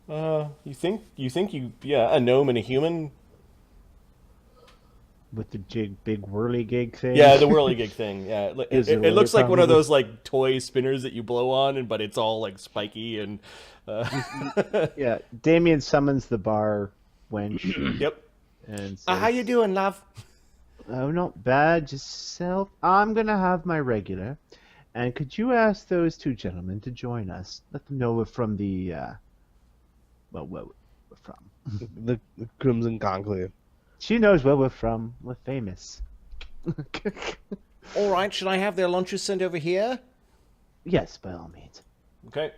You think a gnome and a human? With the big whirligig thing? Yeah, the whirligig thing. Yeah, it looks like one of probably? those like toy spinners that you blow on, but it's all like spiky and. Yeah, Damien summons the bar wench. Yep. And says, How you doing, love? Oh, not bad. Just self. I'm gonna have my regular. And could you ask those two gentlemen to join us? Let them know we're from the. Well, where we're from. The Crimson Conclave. She knows where we're from. We're famous. All right, should I have their lunches sent over here? Yes, by all means. Okay.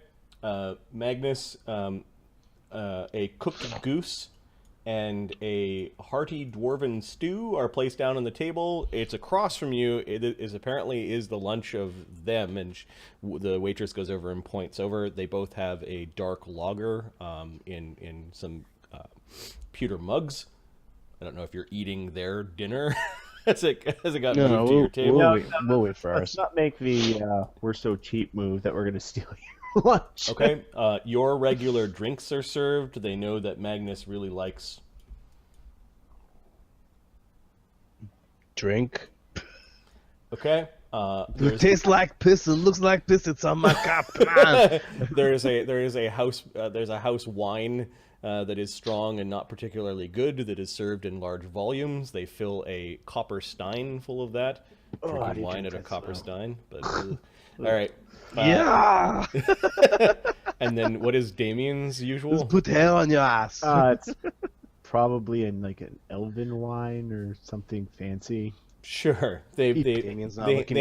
Magnus, a cooked goose and a hearty dwarven stew are placed down on the table. It's across from you. It is apparently is the lunch of them, and the waitress goes over and points over. They both have a dark lager in some pewter mugs. I don't know if you're eating their dinner as it got moved to your table. We'll wait for Let's ours. not make the we're so cheap move that we're gonna steal your lunch. Okay, your regular drinks are served. They know that Magnus really likes Drink. Okay. It tastes like piss. It looks like piss. It's on my cup. Man. there is a house wine that is strong and not particularly good that is served in large volumes. They fill a copper stein full of that. Drinking wine at a copper stein, but all right. Yeah. And then what is Damien's usual? Just put hair on your ass. It's probably in like an elven wine or something fancy. Sure. They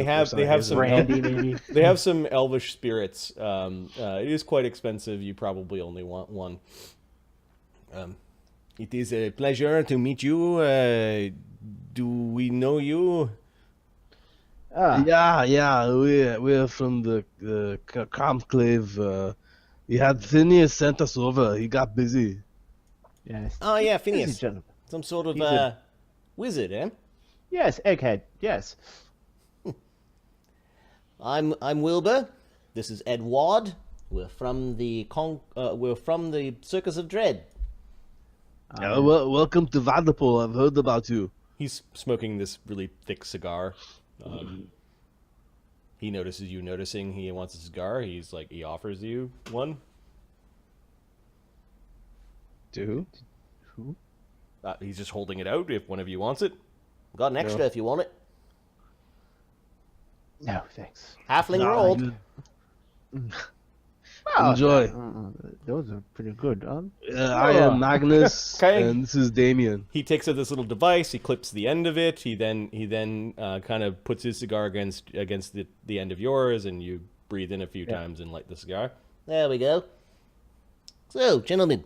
have some brandy maybe. They have some elvish spirits. It is quite expensive. You probably only want one. It is a pleasure to meet you. Do we know you? Yeah. We're from the Conclave. We had Phineas sent us over. He got busy. Yes. Oh, yeah, Easy, Phineas. gentlemen. Some sort of He's a- wizard, eh? Yes, egghead. Yes. I'm Wilbur, This is Eduard. We're from the Circus of Dread. Welcome to Vaddapol. I've heard about you. He's smoking this really thick cigar. He notices you noticing. He wants a cigar. He offers you one. To Who? He's just holding it out if one of you wants it. Got an extra if you want it. No, thanks. Halfling rolled. Enjoy. Those are pretty good. I am Magnus, Okay. and this is Damian. He takes out this little device. He clips the end of it. He then kind of puts his cigar against the end of yours, and you breathe in a few times and light the cigar. There we go. So, gentlemen,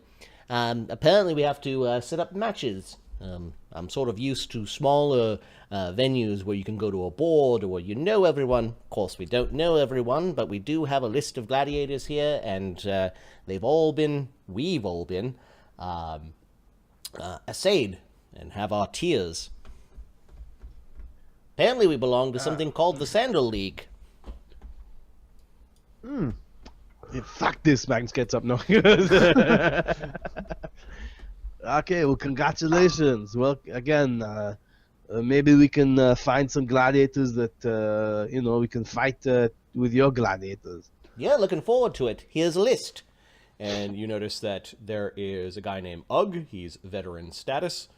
apparently we have to set up matches. I'm sort of used to smaller venues where you can go to a board or where you know everyone. Of course, we don't know everyone, but we do have a list of gladiators here, and we've all been assayed and have our tiers. Apparently we belong to something called the Sandal League. Yeah, fuck this, Magnus gets up. No. Okay, well, congratulations. Well, again, maybe we can find some gladiators that, we can fight with your gladiators. Yeah, looking forward to it. Here's a list. And you notice that there is a guy named Ugg. He's veteran status.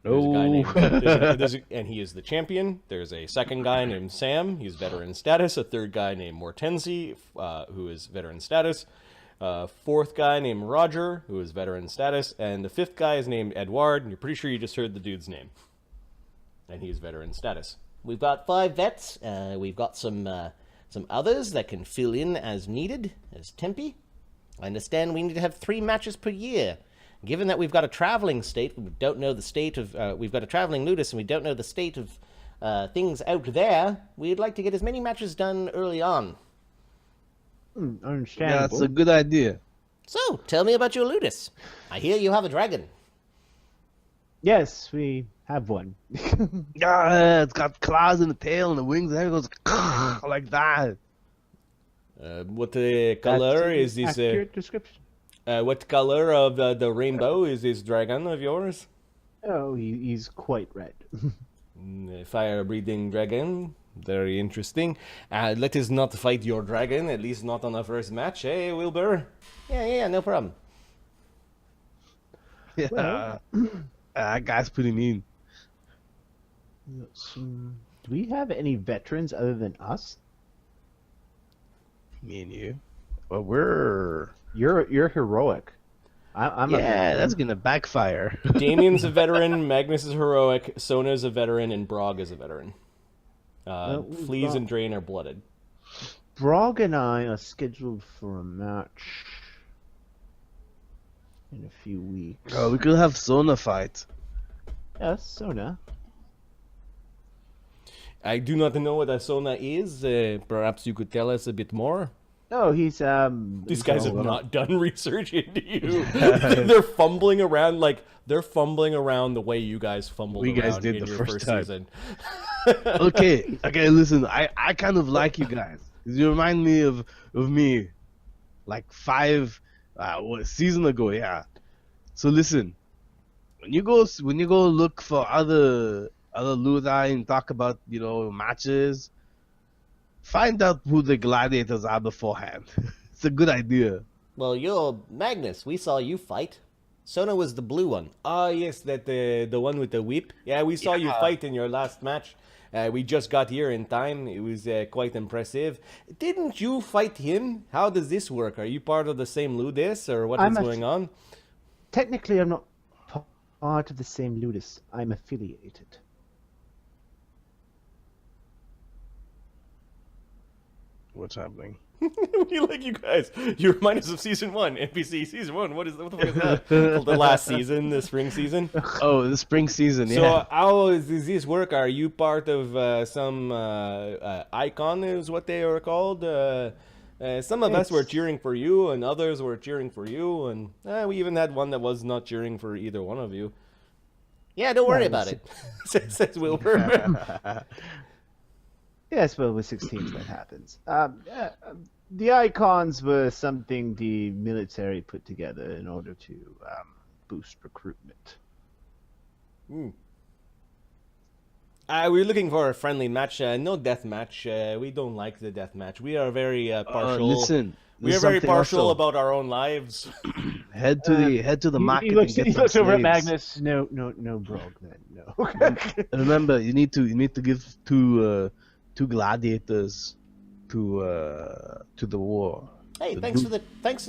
There's a guy named, and he is the champion. There's a second guy named Sam. He's veteran status. A third guy named Mortenzie, who is veteran status. Fourth guy named Roger, who is veteran status. And the fifth guy is named Eduard, and you're pretty sure you just heard the dude's name. And he's veteran status. We've got 5 vets. We've got some others that can fill in as needed, as tempi. I understand we need to have 3 matches per year. Given that we've got a traveling state, we don't know the state of... we've got a traveling ludus, and we don't know the state of things out there, we'd like to get as many matches done early on. Understandable. Yeah, that's a good idea. So, tell me about your ludus. I hear you have a dragon. Yes, we have one. Yeah, it's got claws and a tail and the wings and everything goes like that. What color is this? Accurate description. What color of the rainbow is this dragon of yours? Oh, he's quite red. Fire-breathing dragon. Very interesting. Let us not fight your dragon, at least not on the first match, eh, Wilbur? Yeah, no problem. Yeah, Well- that guy's pretty mean. Do we have any veterans other than us? Me and you. Well, we're... You're heroic. I'm a veteran. that's gonna backfire. Damien's a veteran, Magnus is heroic, Sona's a veteran, and Brog is a veteran. Fleas and Drain are blooded. Brog and I are scheduled for a match in a few weeks. Oh, we could have Sona fight. Yes, Sona. I do not know what a Sona is. Perhaps you could tell us a bit more. No, he's These guys have not done research into you. They're fumbling around the way you guys fumbled We guys around did in the your first first time. season. Okay, listen, I kind of like you guys. You remind me of me, like 5 season ago, yeah. So listen, when you go look for other ludi and talk about matches, find out who the gladiators are beforehand. It's a good idea. Well, you're Magnus. We saw you fight. Sona was the blue one. Ah, yes, that the one with the whip. Yeah, we saw you fight in your last match. We just got here in time. It was quite impressive. Didn't you fight him? How does this work? Are you part of the same ludus, or what is going on? Technically, I'm not part of the same ludus. I'm affiliated. What's happening? You guys. You remind us of season 1, NPC season 1. What the fuck is that? The last season, the spring season. Oh, the spring season. Yeah. So how does this work? Are you part of some icon? Is what they are called. Some of us were cheering for you, and others were cheering for you, and we even had one that was not cheering for either one of you. Yeah, don't worry about it. Says Wilbur. Yes, well, with 6 teams that happens. The icons were something the military put together in order to boost recruitment. We're looking for a friendly match. No death match. We don't like the death match. We are very partial. Listen, we are there's very something partial also. about our own lives. Head to the market He looks, and get he some looks over at slaves. Magnus. No, Brog, then. No. Remember, you need to give two gladiators to the war. Hey, thanks for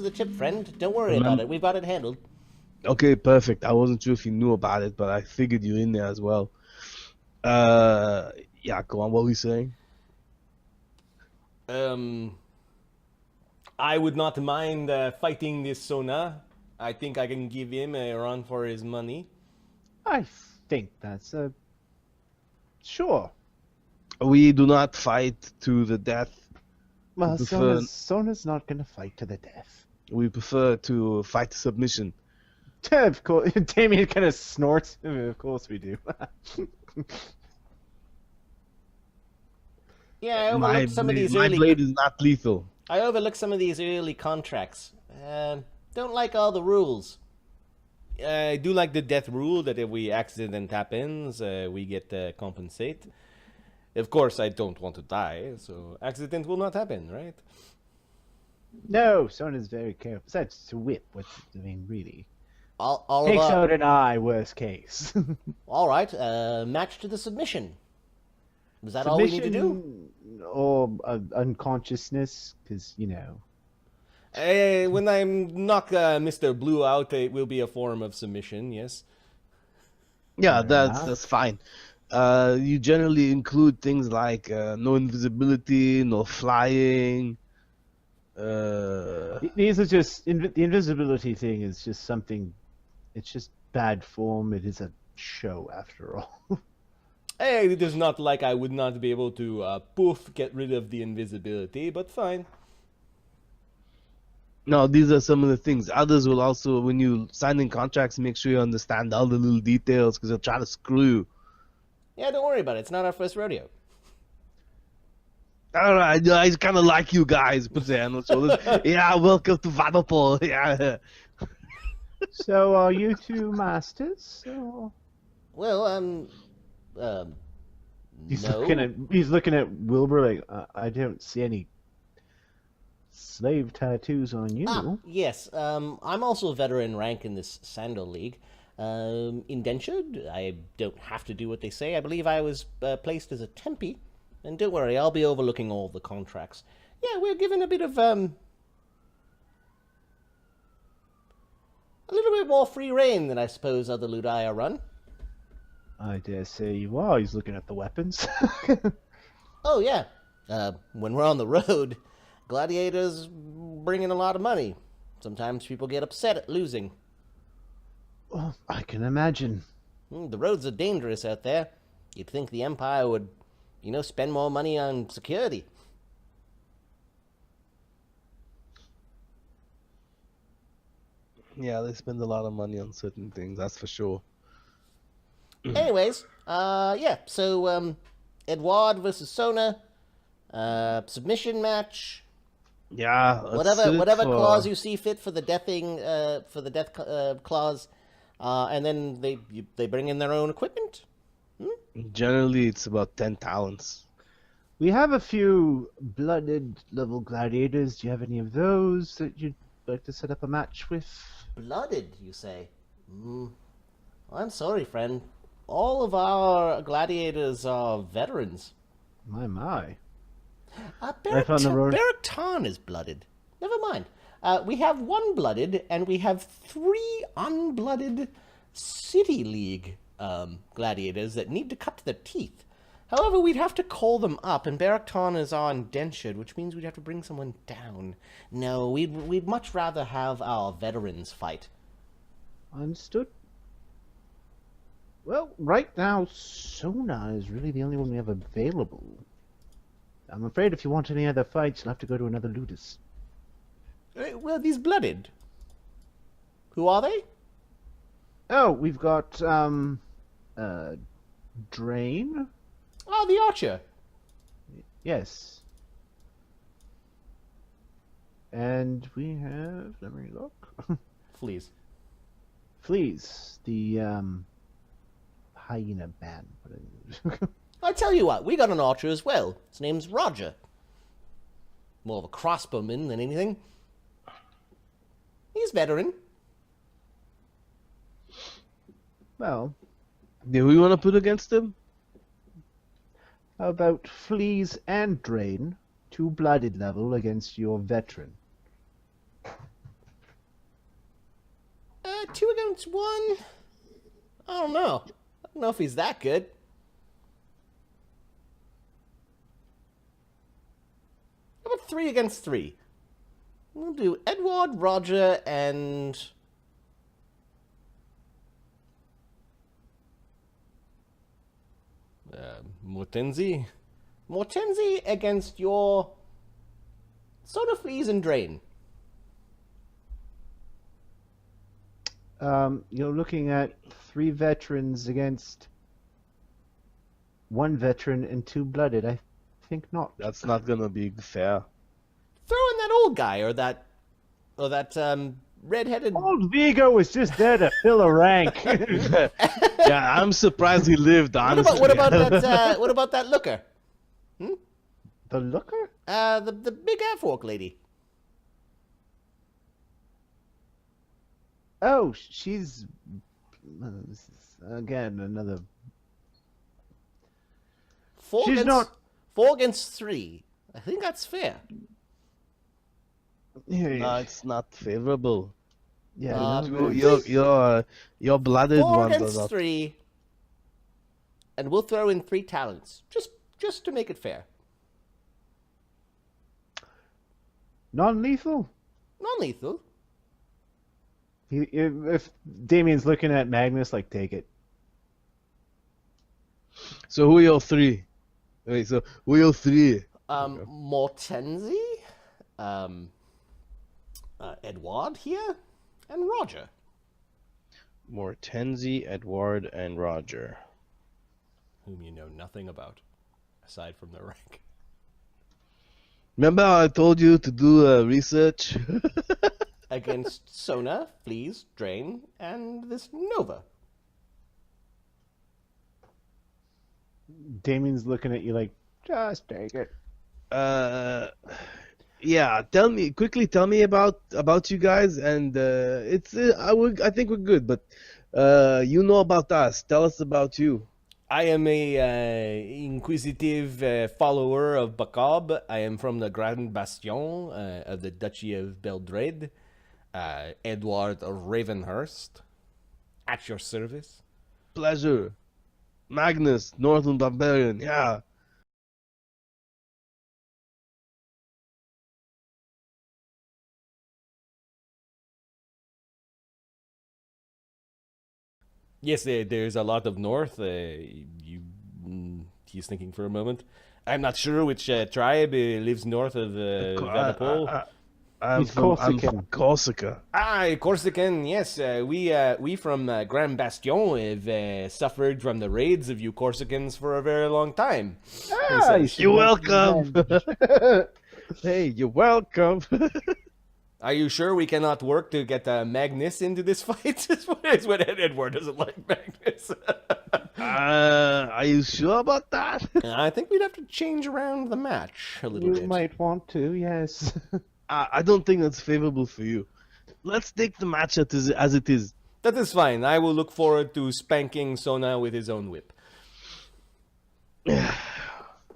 the tip, friend. Don't worry about it. We've got it handled. Okay, perfect. I wasn't sure if you knew about it, but I figured you're in there as well. Yeah, go on. What were you saying? I would not mind fighting this Sona. I think I can give him a run for his money. I think that's sure. We do not fight to the death. Well, prefer- Sona's not going to fight to the death. We prefer to fight to submission. Of course, Damien kind of snorts. Of course we do. Yeah, I overlooked some of these early. blade is not lethal. I overlooked some of these early contracts. Don't like all the rules. I do like the death rule that if we accident happens, we get compensate. Of course, I don't want to die, so accident will not happen, right? No, Sona's very careful. Besides, it's a whip. Really? All Takes of out an eye, worst case. All right, match to the submission. Is that all we need to do? Or unconsciousness, because, you know. When I knock Mr. Blue out, it will be a form of submission, yes? Yeah, Fair that's fine. You generally include things like no invisibility, no flying. These are just... the invisibility thing is just something... It's just bad form. It is a show, after all. Hey, it is not like I would not be able to get rid of the invisibility, but fine. No, these are some of the things. Others will also, when you sign in contracts, make sure you understand all the little details because they'll try to screw you. Yeah, don't worry about it. It's not our first rodeo. All right, I kind of like you guys. Put your hand on shoulders. Yeah, welcome to Vaddapol. Yeah. So, are you two masters? Or... Well, He's no. looking at Wilbur like, I don't see any slave tattoos on you. Ah, yes. I'm also a veteran rank in this Sandal League. Indentured. I don't have to do what they say. I believe I was placed as a Tempe. And don't worry, I'll be overlooking all the contracts. Yeah, we're given a bit of, a little bit more free reign than I suppose other ludi are run. I dare say you are. He's looking at the weapons. Oh, yeah. When we're on the road, gladiators bring in a lot of money. Sometimes people get upset at losing. Well, I can imagine. The roads are dangerous out there. You'd think the Empire would, spend more money on security. Yeah, they spend a lot of money on certain things, that's for sure. Anyways, yeah, so, Eduard versus Sona, submission match. Yeah, Whatever clause you see fit for the death clause, and then they bring in their own equipment. Generally, it's about 10 talents. We have a few blooded level gladiators. Do you have any of those that you'd like to set up a match with? Blooded, you say? I'm sorry, friend. All of our gladiators are veterans. My. Baraktan is blooded. Never mind. We have one blooded, and we have 3 unblooded City League gladiators that need to cut to their teeth. However, we'd have to call them up, and Baraktan is on indentured, which means we'd have to bring someone down. No, we'd much rather have our veterans fight. Understood. Well, right now, Sona is really the only one we have available. I'm afraid if you want any other fights, you'll have to go to another ludus. Well, these blooded. Who are they? Oh, we've got, Drain? Oh, the archer. Yes. And we have, let me look. Fleas. Fleas, the hyena band. I tell you what, we got an archer as well. His name's Roger. More of a crossbowman than anything. He's veteran. Well, Do we want to put against him? how about fleas and drain, 2 blooded level against your veteran? 2 against 1? I don't know. I don't know if he's that good. How about 3 against 3? We'll do Eduard, Roger, and... Mortenzie? Mortenzie against your... Soda Fleas and Drain. You're looking at 3 veterans against 1 veteran and 2 blooded. I think not. That's not gonna be fair. Throw in that old guy, or that red-headed... Old Vigo was just there to fill a rank. Yeah, I'm surprised he lived, honestly. What about that looker? The looker? The big half-orc lady. Oh, she's... this is, again, another... 4 She's against, not- 4 against 3. I think that's fair. No, it's not favorable. Yeah, Your blooded 4 one does against not. 3. And we'll throw in 3 talents. Just to make it fair. non-lethal. Non-lethal. If Damien's looking at Magnus, like, take it. So who are your 3? Wait, so who are your 3? Mortenzie, Eduard here, and Roger. Mortenzie, Eduard, and Roger. Whom you know nothing about, aside from their rank. Remember how I told you to do research? Against Sona, Fleas, Drain, and this Nova. Damien's looking at you like, just take it. Yeah. Tell me about you guys, and I think we're good. But you know about us. Tell us about you. I am a inquisitive follower of Bacob. I am from the Grand Bastion of the Duchy of Beldred. Eduard of Ravenhurst. At your service. Pleasure. Magnus, Northern Barbarian. Yeah. Yes, there's a lot of north. He's thinking for a moment. I'm not sure which tribe lives north of Vaddapol. I'm from Corsica. Corsican, yes. We from Grand Bastion have suffered from the raids of you Corsicans for a very long time. You're welcome. Hey, you're welcome. Are you sure we cannot work to get Magnus into this fight? Is what Edward doesn't like Magnus. Are you sure about that? I think we'd have to change around the match a little bit. You might want to, yes. I don't think that's favorable for you. Let's take the match as it is. That is fine. I will look forward to spanking Sona with his own whip. Well,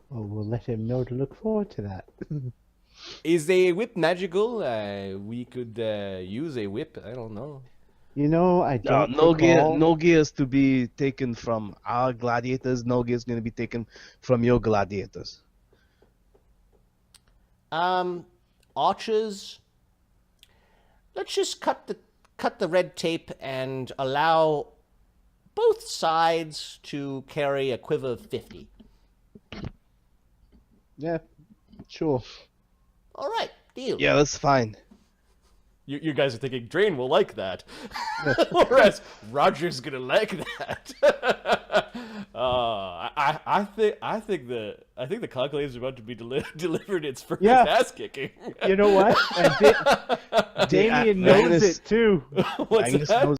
we'll let him know to look forward to that. Is a whip magical? We could use a whip. I don't know. You know, I don't no recall... gear is to be taken from our gladiators. No gear is going to be taken from your gladiators. Archers. Let's just cut the red tape and allow both sides to carry a quiver of 50. Yeah, sure. All right, deal. Yeah, that's fine. You guys are thinking Drain will like that, whereas Roger's gonna like that. I think the Conclave is about to be delivered its first Yeah. ass kicking. You know what? And Damien knows Magnus- it too. What's Magnus that? knows